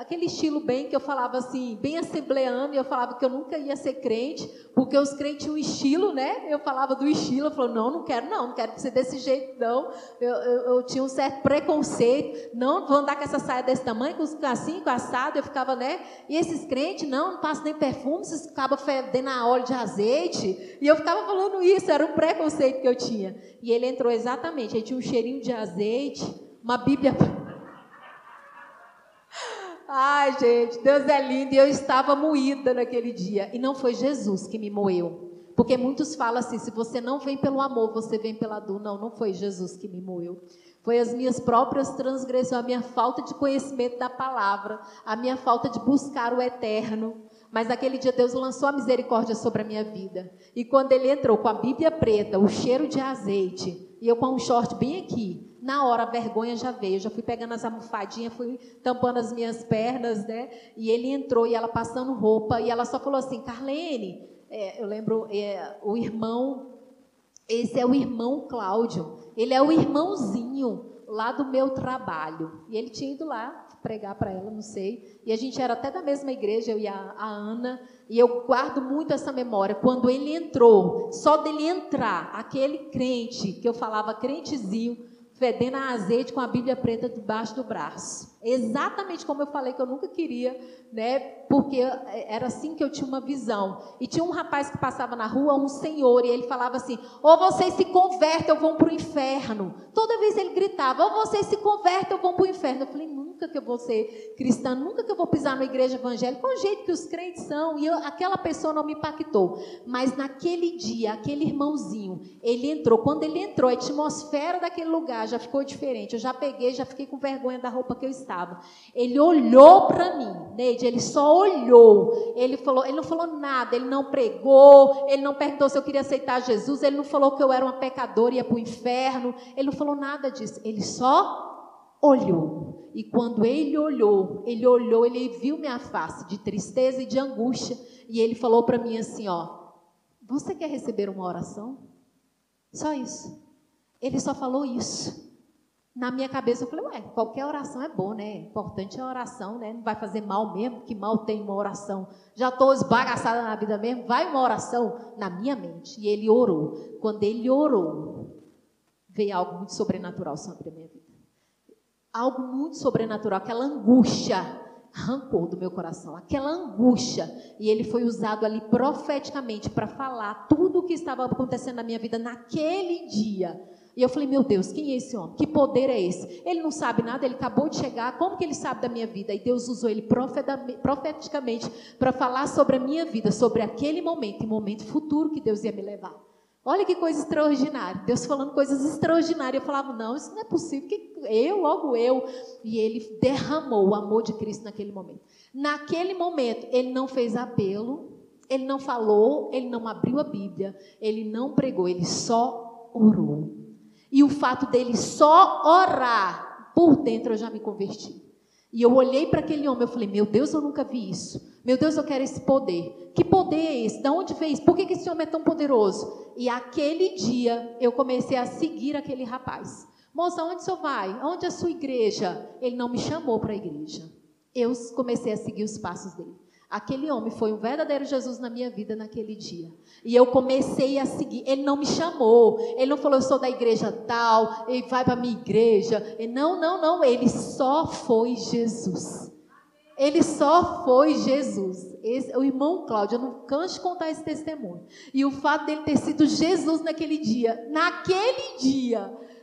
Speaker 1: aquele estilo bem que eu falava assim, bem assembleano, e eu falava que eu nunca ia ser crente, porque os crentes tinham um estilo, né, eu falava do estilo, eu falava, não quero ser desse jeito, não. Eu tinha um certo preconceito, não vou andar com essa saia desse tamanho, com assado, eu ficava, né, e esses crentes, não passam nem perfume, vocês acabam fedendo a óleo de azeite, e eu ficava falando isso, era um preconceito que eu tinha. E ele entrou exatamente, aí tinha um cheirinho de azeite, uma Bíblia. Ai, gente, Deus é lindo, e eu estava moída naquele dia, e não foi Jesus que me moeu. Porque muitos falam assim, se você não vem pelo amor, você vem pela dor. Não foi Jesus que me moeu. Foi as minhas próprias transgressões, a minha falta de conhecimento da palavra, a minha falta de buscar o eterno. Mas naquele dia Deus lançou a misericórdia sobre a minha vida. E quando ele entrou com a Bíblia preta, o cheiro de azeite, e eu com um short bem aqui, na hora a vergonha já veio. Eu já fui pegando as almofadinhas, fui tampando as minhas pernas, né? E ele entrou e ela passando roupa, e ela só falou assim, Carlene, eu lembro, o irmão, esse é o irmão Cláudio, ele é o irmãozinho lá do meu trabalho. E ele tinha ido lá pregar para ela, não sei. E a gente era até da mesma igreja, eu e a Ana. E eu guardo muito essa memória. Quando ele entrou, só dele entrar, aquele crente, que eu falava crentezinho, fedendo a azeite com a Bíblia preta debaixo do braço. Exatamente como eu falei que eu nunca queria, né? Porque era assim que eu tinha uma visão. E tinha um rapaz que passava na rua, um senhor, e ele falava assim, ou vocês se convertem ou vão para o inferno. Toda vez ele gritava, ou vocês se convertem ou vão para o inferno. Eu falei, nunca que eu vou ser cristã, nunca que eu vou pisar numa igreja evangélica, é o jeito que os crentes são, e aquela pessoa não me impactou. Mas naquele dia, aquele irmãozinho, ele entrou, quando ele entrou, a atmosfera daquele lugar já ficou diferente, eu já fiquei com vergonha da roupa que eu estava. Ele olhou para mim, Neide, ele só olhou, ele não falou nada, ele não pregou, ele não perguntou se eu queria aceitar Jesus, ele não falou que eu era uma pecadora e ia para o inferno, ele não falou nada disso, ele só olhou. E quando ele olhou, ele viu minha face de tristeza e de angústia, e ele falou para mim assim, ó, você quer receber uma oração? Só isso. Ele só falou isso. Na minha cabeça eu falei, qualquer oração é bom, né? Importante é a oração, né? Não vai fazer mal mesmo, que mal tem uma oração. Já estou esbagaçada na vida mesmo, vai uma oração na minha mente. E ele orou. Quando ele orou, veio algo muito sobrenatural sobre a minha vida. Algo muito sobrenatural, aquela angústia arrancou do meu coração, aquela angústia. E ele foi usado ali profeticamente para falar tudo o que estava acontecendo na minha vida naquele dia. E eu falei, meu Deus, quem é esse homem? Que poder é esse? Ele não sabe nada, ele acabou de chegar, como que ele sabe da minha vida? E Deus usou ele profeticamente para falar sobre a minha vida, sobre aquele momento, e momento futuro que Deus ia me levar. Olha que coisa extraordinária, Deus falando coisas extraordinárias. Eu falava, não, isso não é possível, que logo eu. E ele derramou o amor de Cristo naquele momento. Naquele momento, ele não fez apelo, ele não falou, ele não abriu a Bíblia, ele não pregou, ele só orou. E o fato dele só orar, por dentro eu já me converti. E eu olhei para aquele homem, eu falei, meu Deus, eu nunca vi isso. Meu Deus, eu quero esse poder. Que poder é esse? De onde veio isso? Por que esse homem é tão poderoso? E aquele dia, eu comecei a seguir aquele rapaz. Moça, onde o senhor vai? Onde é a sua igreja? Ele não me chamou para a igreja. Eu comecei a seguir os passos dele. Aquele homem foi um verdadeiro Jesus na minha vida naquele dia. E eu comecei a seguir. Ele não me chamou. Ele não falou, eu sou da igreja tal. Ele vai para a minha igreja. Não. Ele só foi Jesus. Ele só foi Jesus. O irmão Cláudio, eu não canso de contar esse testemunho. E o fato dele ter sido Jesus naquele dia,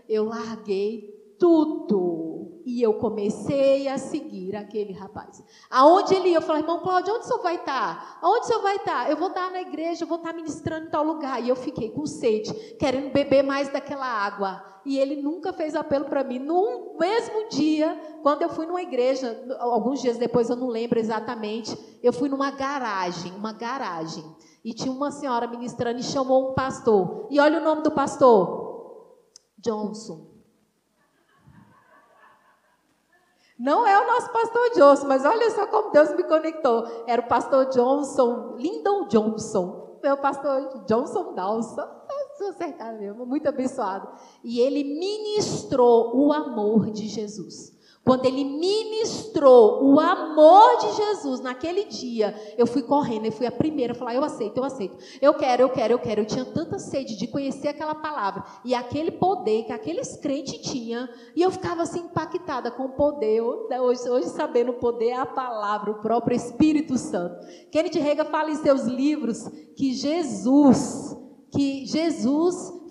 Speaker 1: eu larguei tudo. E eu comecei a seguir aquele rapaz. Aonde ele ia, eu falei, irmão Cláudio, onde o senhor vai estar? Aonde o senhor vai estar? Eu vou estar na igreja, eu vou estar ministrando em tal lugar. E eu fiquei com sede, querendo beber mais daquela água. E ele nunca fez apelo para mim. No mesmo dia, quando eu fui numa igreja, alguns dias depois, eu não lembro exatamente, eu fui numa garagem. E tinha uma senhora ministrando e chamou um pastor. E olha o nome do pastor. Johnson. Não é o nosso pastor Johnson, mas olha só como Deus me conectou. Era o pastor Johnson, Lyndon Johnson. Meu pastor Johnson Dawson. Estou acertado mesmo, muito abençoado. E ele ministrou o amor de Jesus. Quando ele ministrou o amor de Jesus naquele dia, eu fui correndo, eu fui a primeira a falar, eu aceito. Eu quero. Eu tinha tanta sede de conhecer aquela palavra e aquele poder que aqueles crentes tinham. E eu ficava assim impactada com o poder. Hoje sabendo o poder é a palavra, o próprio Espírito Santo. Kenneth Reagan fala em seus livros que Jesus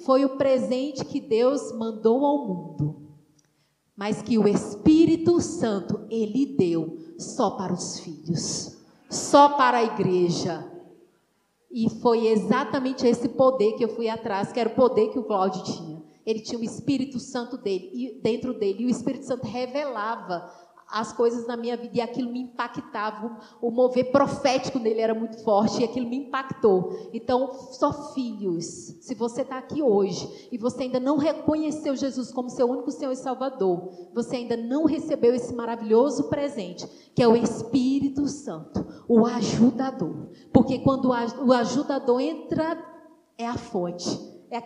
Speaker 1: foi o presente que Deus mandou ao mundo. Mas que o Espírito Santo, ele deu só para os filhos, só para a igreja. E foi exatamente esse poder que eu fui atrás, que era o poder que o Cláudio tinha. Ele tinha o Espírito Santo dentro dele, e o Espírito Santo revelava as coisas na minha vida, e aquilo me impactava, o mover profético nele era muito forte, e aquilo me impactou. Então, só filhos, se você está aqui hoje, e você ainda não reconheceu Jesus como seu único Senhor e Salvador, você ainda não recebeu esse maravilhoso presente, que é o Espírito Santo, o ajudador, porque quando o ajudador entra, é a fonte. É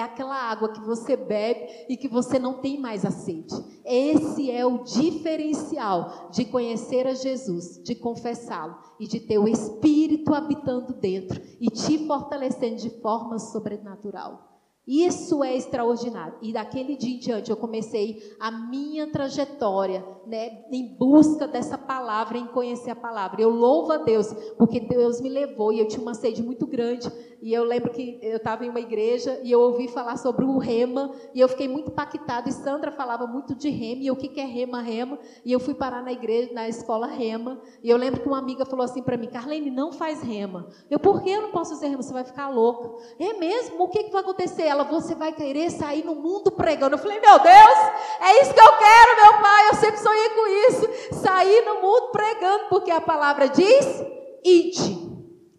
Speaker 1: aquela água que você bebe e que você não tem mais a sede. Esse é o diferencial de conhecer a Jesus, de confessá-lo e de ter o Espírito habitando dentro e te fortalecendo de forma sobrenatural. Isso é extraordinário. E daquele dia em diante eu comecei a minha trajetória, né, em busca dessa palavra, em conhecer a palavra. Eu louvo a Deus, porque Deus me levou e eu tinha uma sede muito grande. E eu lembro que eu estava em uma igreja e eu ouvi falar sobre o rema e eu fiquei muito impactada. E Sandra falava muito de rema, e o que é rema, rema. E eu fui parar na igreja, na escola rema. E eu lembro que uma amiga falou assim para mim: Carlene, não faz rema. Por que eu não posso fazer rema? Você vai ficar louca. É mesmo? O que vai acontecer? Ela: você vai querer sair no mundo pregando. Eu falei: meu Deus, é isso que eu quero, meu pai. Eu sempre sonhei com isso. Sair no mundo pregando, porque a palavra diz: ide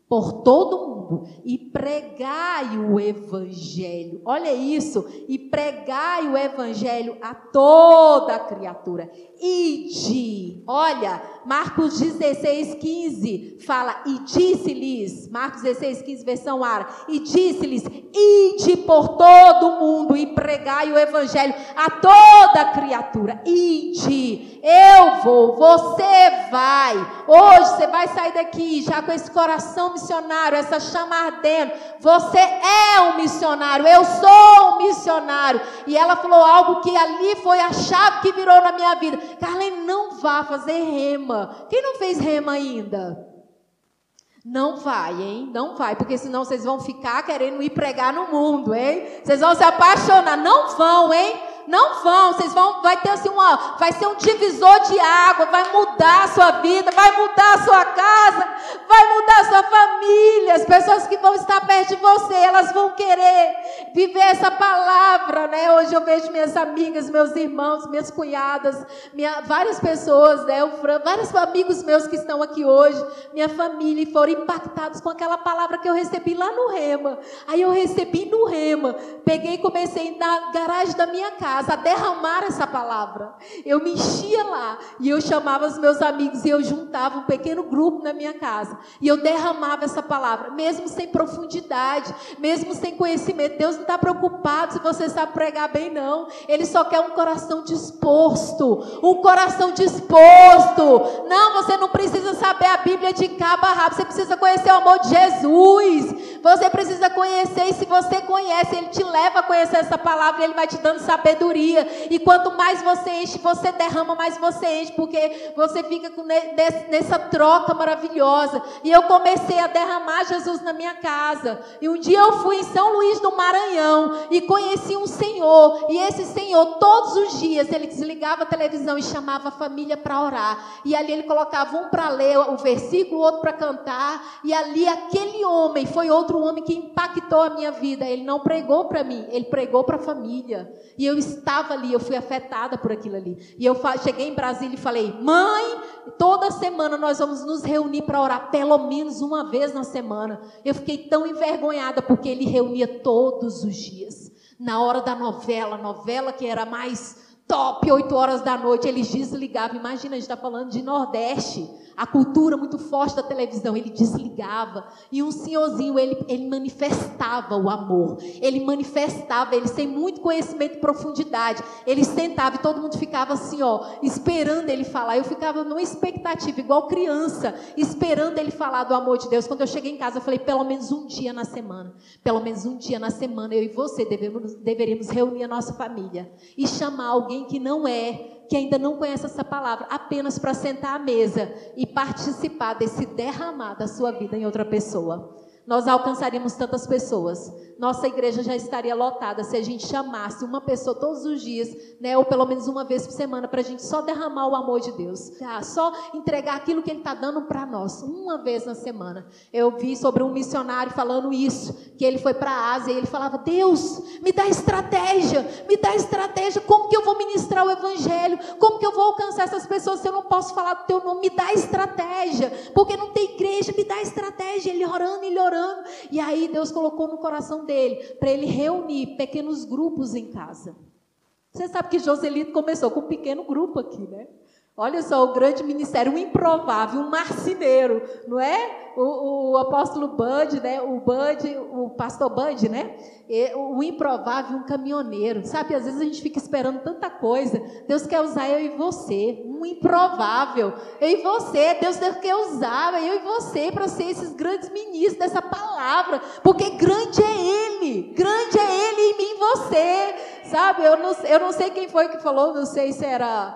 Speaker 1: por todo mundo e pregai o evangelho. Olha isso. E pregai o evangelho a toda a criatura. Ide. Olha, Marcos 16:15 fala: e disse-lhes, Marcos 16:15, versão Ara, e disse-lhes: ide por todo mundo e pregai o evangelho a toda a criatura. Ide. Eu vou, você vai. Hoje você vai sair daqui já com esse coração missionário, essa chama ardendo. Você é um missionário, eu sou um missionário. E ela falou algo que ali foi a chave que virou na minha vida. Carlene, não vá fazer rema. Quem não fez rema ainda? Não vai, hein? Não vai, porque senão vocês vão ficar querendo ir pregar no mundo, hein? Vocês vão se apaixonar. Não vão, hein? Não vão, vocês vão, vai ter assim vai ser um divisor de água, vai mudar a sua vida, vai mudar a sua casa, vai mudar a sua família. As pessoas que vão estar perto de você, elas vão querer viver essa palavra, né? Hoje eu vejo minhas amigas, meus irmãos, minhas cunhadas, várias pessoas, né? Vários amigos meus que estão aqui hoje, minha família, e foram impactados com aquela palavra que eu recebi lá no rema. Aí eu recebi no rema, peguei e comecei na garagem da minha casa a derramar essa palavra. Eu me enchia lá e eu chamava os meus amigos e eu juntava um pequeno grupo na minha casa e eu derramava essa palavra, mesmo sem profundidade, mesmo sem conhecimento. Deus não está preocupado se você sabe pregar bem, não. Ele só quer um coração disposto, um coração disposto. Não, você não precisa saber a Bíblia de cabo a rabo, você precisa conhecer o amor de Jesus. Você precisa conhecer, e se você conhece, Ele te leva a conhecer essa palavra e Ele vai te dando sabedoria. E quanto mais você enche, você derrama, mais você enche, porque você fica nessa troca maravilhosa. E eu comecei a derramar Jesus na minha casa. E um dia eu fui em São Luís do Maranhão e conheci um senhor. E esse senhor, todos os dias, ele desligava a televisão e chamava a família para orar. E ali ele colocava um para ler o versículo, outro para cantar. E ali aquele homem foi outro homem que impactou a minha vida. Ele não pregou para mim, ele pregou para a família. E eu estava ali, eu fui afetada por aquilo ali. E eu cheguei em Brasília e falei: mãe, toda semana nós vamos nos reunir para orar, pelo menos uma vez na semana. Eu fiquei tão envergonhada, porque ele reunia todos os dias. Na hora da novela que era mais top, 8 horas da noite, eles desligavam. Imagina, a gente está falando de Nordeste, a cultura muito forte da televisão. Ele desligava, e um senhorzinho, ele manifestava o amor, ele manifestava, ele sem muito conhecimento e profundidade, ele sentava e todo mundo ficava assim, esperando ele falar. Eu ficava numa expectativa, igual criança, esperando ele falar do amor de Deus. Quando eu cheguei em casa, eu falei: pelo menos um dia na semana, eu e você deveríamos reunir a nossa família e chamar alguém que ainda não conhece essa palavra, apenas para sentar à mesa e participar desse derramar da sua vida em outra pessoa. Nós alcançaríamos tantas pessoas. Nossa igreja já estaria lotada se a gente chamasse uma pessoa todos os dias, né, ou pelo menos uma vez por semana, para a gente só derramar o amor de Deus, só entregar aquilo que Ele está dando para nós, uma vez na semana. Eu vi sobre um missionário falando isso, que ele foi para a Ásia e ele falava: Deus, me dá estratégia, como que eu vou ministrar o evangelho, como que eu vou alcançar essas pessoas se eu não posso falar do teu nome? Me dá estratégia, porque não tem igreja, me dá estratégia. Ele orando, e aí Deus colocou no coração dele, para ele reunir pequenos grupos em casa. Você sabe que Joselito começou com um pequeno grupo aqui, né? Olha só, o grande ministério, um improvável, um marceneiro, não é? O apóstolo Bud, né? O pastor Bud, né? O improvável, um caminhoneiro. Sabe, às vezes a gente fica esperando tanta coisa. Deus quer usar eu e você, um improvável. Eu e você, Deus quer usar eu e você para ser esses grandes ministros dessa palavra, porque grande é Ele em mim. Sabe, eu não sei quem foi que falou, não sei se era,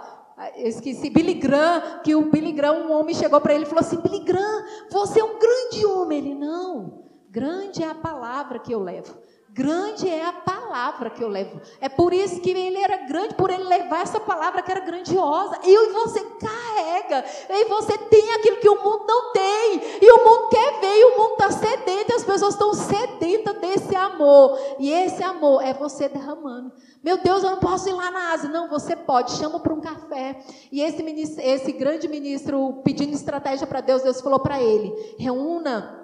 Speaker 1: eu esqueci, Billy Graham, que o Billy Graham, um homem chegou para ele e falou assim, Billy Graham, você é um grande homem. Ele, não, grande é a palavra que eu levo. Grande é a palavra que eu levo. É por isso que ele era grande, por ele levar essa palavra que era grandiosa. Eu e você carrega. Eu e você tem aquilo que o mundo não tem. E o mundo quer ver, e o mundo está sedento. E as pessoas estão sedentas desse amor. E esse amor é você derramando. Meu Deus, eu não posso ir lá na Ásia. Não, você pode. Chama para um café. E esse grande ministro pedindo estratégia para Deus, Deus falou para ele, reúna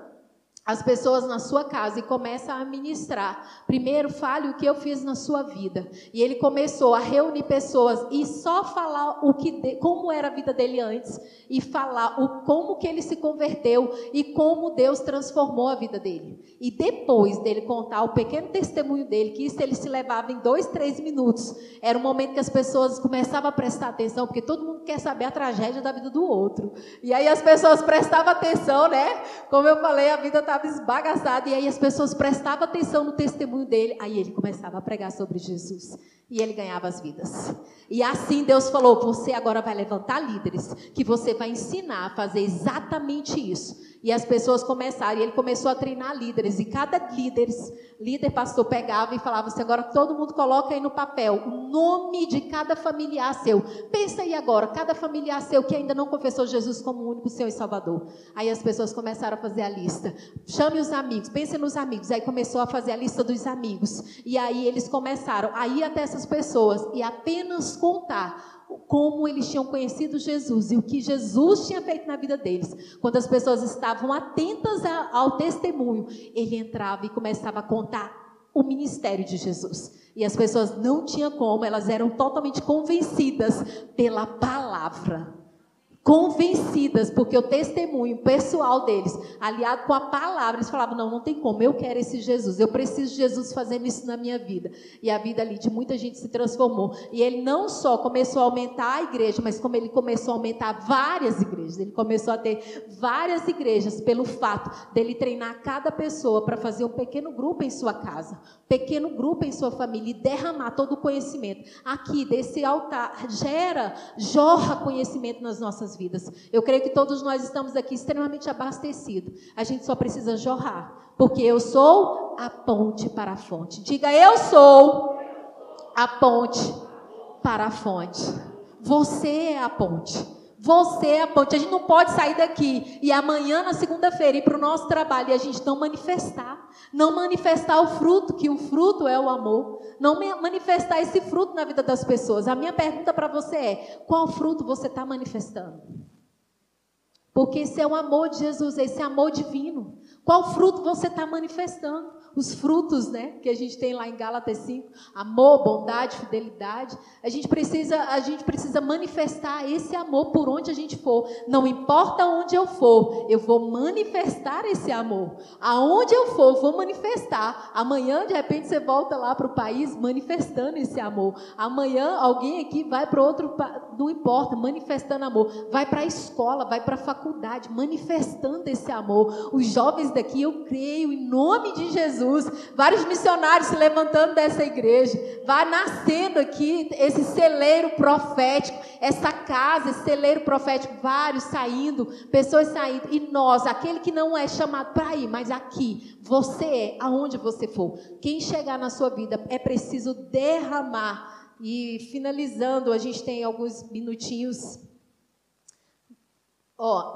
Speaker 1: as pessoas na sua casa e começa a ministrar. Primeiro, fale o que eu fiz na sua vida. E ele começou a reunir pessoas e só falar como era a vida dele antes e falar como que ele se converteu e como Deus transformou a vida dele. E depois dele contar o pequeno testemunho dele, que isso ele se levava em 2, 3 minutos, era um momento que as pessoas começavam a prestar atenção, porque todo mundo quer saber a tragédia da vida do outro. E aí as pessoas prestavam atenção, né? Como eu falei, a vida estava esbagaçada, e aí as pessoas prestavam atenção no testemunho dele, aí ele começava a pregar sobre Jesus, e ele ganhava as vidas. E assim Deus falou, você agora vai levantar líderes, que você vai ensinar a fazer exatamente isso. E as pessoas começaram, e ele começou a treinar líderes, e cada líder pastor pegava e falava assim, agora todo mundo coloca aí no papel o nome de cada familiar seu. Pensa aí agora, cada familiar seu que ainda não confessou Jesus como o único Senhor e Salvador. Aí as pessoas começaram a fazer a lista. Chame os amigos, pense nos amigos. Aí começou a fazer a lista dos amigos. E aí eles começaram a ir até essas pessoas e apenas contar como eles tinham conhecido Jesus e o que Jesus tinha feito na vida deles. Quando as pessoas estavam atentas ao testemunho, ele entrava e começava a contar o ministério de Jesus. E as pessoas não tinham como, elas eram totalmente convencidas pela palavra. Convencidas, porque o testemunho pessoal deles, aliado com a palavra, eles falavam, não tem como, eu quero esse Jesus, eu preciso de Jesus fazendo isso na minha vida. E a vida ali de muita gente se transformou. E ele não só começou a aumentar a igreja, mas como ele começou a aumentar várias igrejas, ele começou a ter várias igrejas, pelo fato dele treinar cada pessoa para fazer um pequeno grupo em sua casa, pequeno grupo em sua família, e derramar todo o conhecimento. Aqui, desse altar, jorra conhecimento nas nossas vidas. Eu creio que todos nós estamos aqui extremamente abastecidos. A gente só precisa jorrar, porque eu sou a ponte para a fonte. Diga, eu sou a ponte para a fonte. Você é a ponte. Você é a ponte. A gente não pode sair daqui e amanhã, na segunda-feira, ir para o nosso trabalho e a gente não manifestar o fruto, que o fruto é o amor. Não manifestar esse fruto na vida das pessoas. A minha pergunta para você é, qual fruto você está manifestando? Porque esse é o amor de Jesus, esse é amor divino. Qual fruto você está manifestando? Os frutos, né, que a gente tem lá em Gálatas 5, amor, bondade, fidelidade. A gente precisa manifestar esse amor por onde a gente for. Não importa onde eu for, eu vou manifestar esse amor. Aonde eu for, eu vou manifestar. Amanhã, de repente, você volta lá para o país manifestando esse amor. Amanhã, alguém aqui vai para outro, não importa, manifestando amor. Vai para a escola, vai para a faculdade, manifestando esse amor. Os jovens daqui, eu creio, em nome de Jesus, vários missionários se levantando dessa igreja, vai nascendo aqui esse celeiro profético, essa casa, esse celeiro profético, vários saindo, pessoas saindo, e nós, aquele que não é chamado para ir, mas aqui, você é, aonde você for, quem chegar na sua vida, é preciso derramar. E finalizando, a gente tem alguns minutinhos.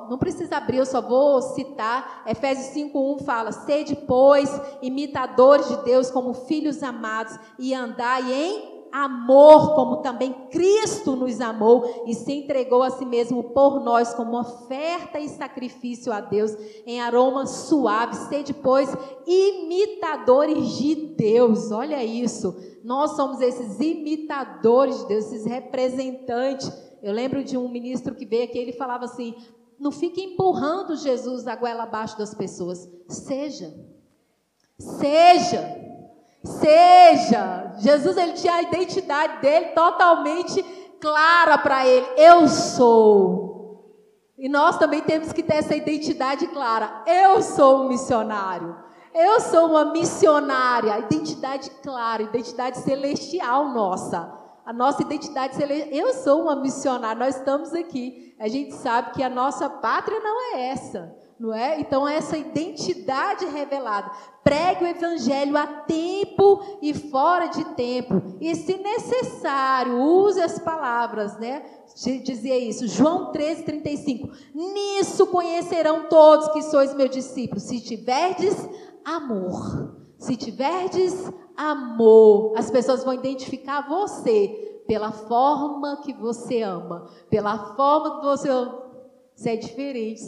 Speaker 1: Não precisa abrir, eu só vou citar. Efésios 5:1 fala, sede, pois, imitadores de Deus como filhos amados, e andai em amor, como também Cristo nos amou e se entregou a si mesmo por nós como oferta e sacrifício a Deus em aroma suave. Sede, pois, imitadores de Deus. Olha isso, nós somos esses imitadores de Deus, esses representantes. Eu lembro de um ministro que veio aqui, ele falava assim, não fique empurrando Jesus a goela abaixo das pessoas. Seja. Jesus, ele tinha a identidade dele totalmente clara para ele. Eu sou. E nós também temos que ter essa identidade clara. Eu sou um missionário. Eu sou uma missionária, identidade clara, identidade celestial nossa. A nossa identidade celestial, eu sou uma missionária, nós estamos aqui. A gente sabe que a nossa pátria não é essa, não é? Então, essa identidade revelada. Pregue o evangelho a tempo e fora de tempo. E, se necessário, use as palavras, né? Dizia isso, João 13:35. Nisso conhecerão todos que sois meus discípulos, se tiverdes amor. Se tiverdes amor, as pessoas vão identificar você pela forma que você ama, pela forma que você ama. Você é diferente,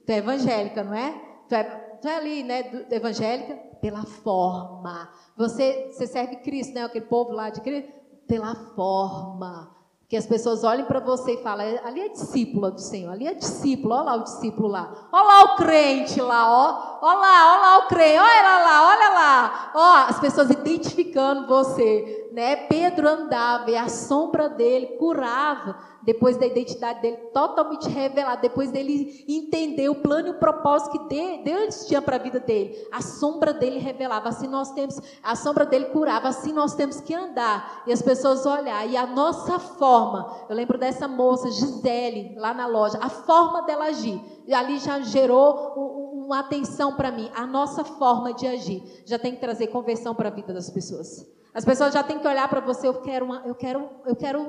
Speaker 1: tu é evangélica, não é? Tu é ali, né, evangélica, pela forma. Você serve Cristo, né, aquele povo lá de Cristo, pela forma. Que as pessoas olhem para você e falem, ali é discípula do Senhor, ali é discípula, olha lá o discípulo lá, olha lá o crente lá, olha lá o crente, olha lá, ó, as pessoas identificando você, né? Pedro andava e a sombra dele curava, depois da identidade dele totalmente revelada, depois dele entender o plano e o propósito que Deus tinha para a vida dele, a sombra dele revelava, assim nós temos, a sombra dele curava, assim nós temos que andar, e as pessoas olhar, e a nossa forma, eu lembro dessa moça, Gisele, lá na loja, a forma dela agir, e ali já gerou uma atenção para mim, a nossa forma de agir, já tem que trazer conversão para a vida das pessoas. As pessoas já têm que olhar para você, eu quero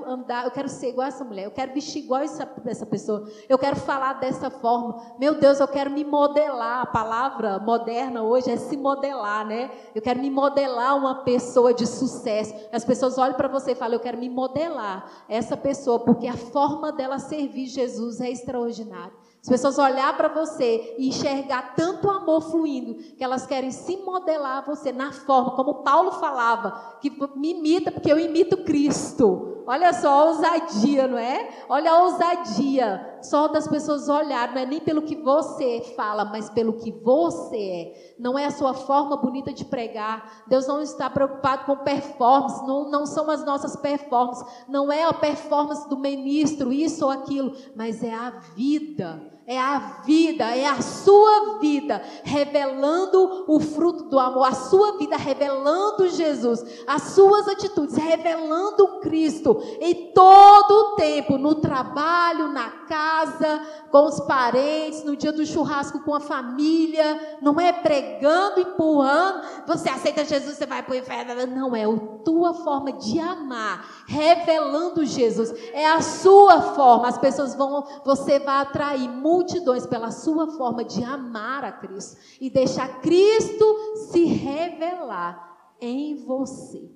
Speaker 1: andar, eu quero ser igual a essa mulher, eu quero vestir igual essa pessoa, eu quero falar dessa forma, meu Deus, eu quero me modelar, a palavra moderna hoje é se modelar, né? Eu quero me modelar uma pessoa de sucesso. As pessoas olham para você e falam, eu quero me modelar essa pessoa, porque a forma dela servir Jesus é extraordinária. As pessoas olhar para você e enxergar tanto amor fluindo, que elas querem se modelar a você na forma, como Paulo falava, que me imita, porque eu imito Cristo. Olha só a ousadia, não é? Olha a ousadia, só das pessoas olharem, não é nem pelo que você fala, mas pelo que você é. Não é a sua forma bonita de pregar. Deus não está preocupado com performance, não são as nossas performances, não é a performance do ministro, isso ou aquilo, mas é a vida. É a vida, é a sua vida revelando o fruto do amor, a sua vida revelando Jesus, as suas atitudes revelando Cristo em todo o tempo, no trabalho, na casa, com os parentes, no dia do churrasco com a família, não é pregando, empurrando, você aceita Jesus, você vai para o inferno, não, é a tua forma de amar, revelando Jesus, é a sua forma, as pessoas você vai atrair multidões pela sua forma de amar a Cristo e deixar Cristo se revelar em você.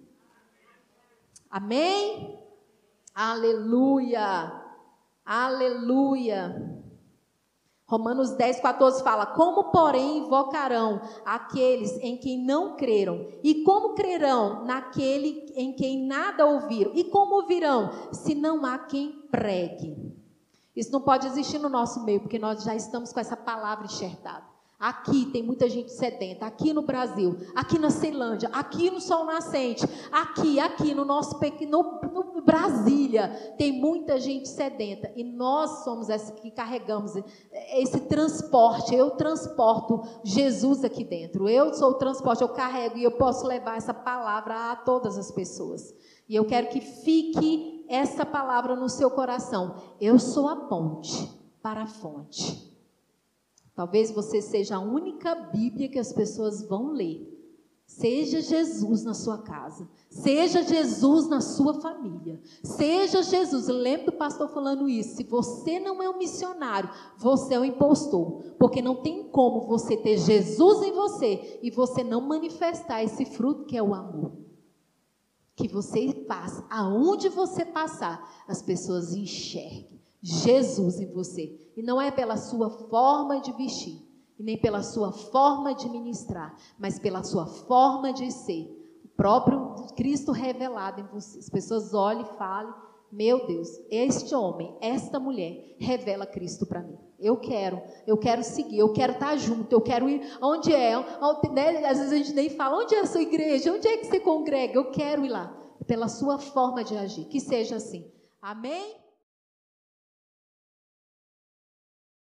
Speaker 1: Amém? Aleluia! Aleluia! Romanos 10:14 fala, como porém invocarão aqueles em quem não creram? E como crerão naquele em quem nada ouviram? E como ouvirão se não há quem pregue? Isso não pode existir no nosso meio, porque nós já estamos com essa palavra enxertada. Aqui tem muita gente sedenta, aqui no Brasil, aqui na Ceilândia, aqui no Sol Nascente, aqui no nosso pequeno, no Brasília, tem muita gente sedenta, e nós somos essa que carregamos esse transporte. Eu transporto Jesus aqui dentro, eu sou o transporte, eu carrego, e eu posso levar essa palavra a todas as pessoas, e eu quero que fique essa palavra no seu coração. Eu sou a ponte para a fonte. Talvez você seja a única Bíblia que as pessoas vão ler. Seja Jesus na sua casa. Seja Jesus na sua família. Seja Jesus. Lembra do pastor falando isso. Se você não é um missionário, você é um impostor. Porque não tem como você ter Jesus em você e você não manifestar esse fruto que é o amor. Que você passa, aonde você passar, as pessoas enxerguem Jesus em você. E não é pela sua forma de vestir, e nem pela sua forma de ministrar, mas pela sua forma de ser. O próprio Cristo revelado em você. As pessoas olhem e falem, meu Deus, este homem, esta mulher, revela Cristo para mim. Eu quero seguir, eu quero estar junto, eu quero ir onde é, né? Às vezes a gente nem fala, onde é a sua igreja, onde é que você congrega? Eu quero ir lá, pela sua forma de agir, que seja assim. Amém?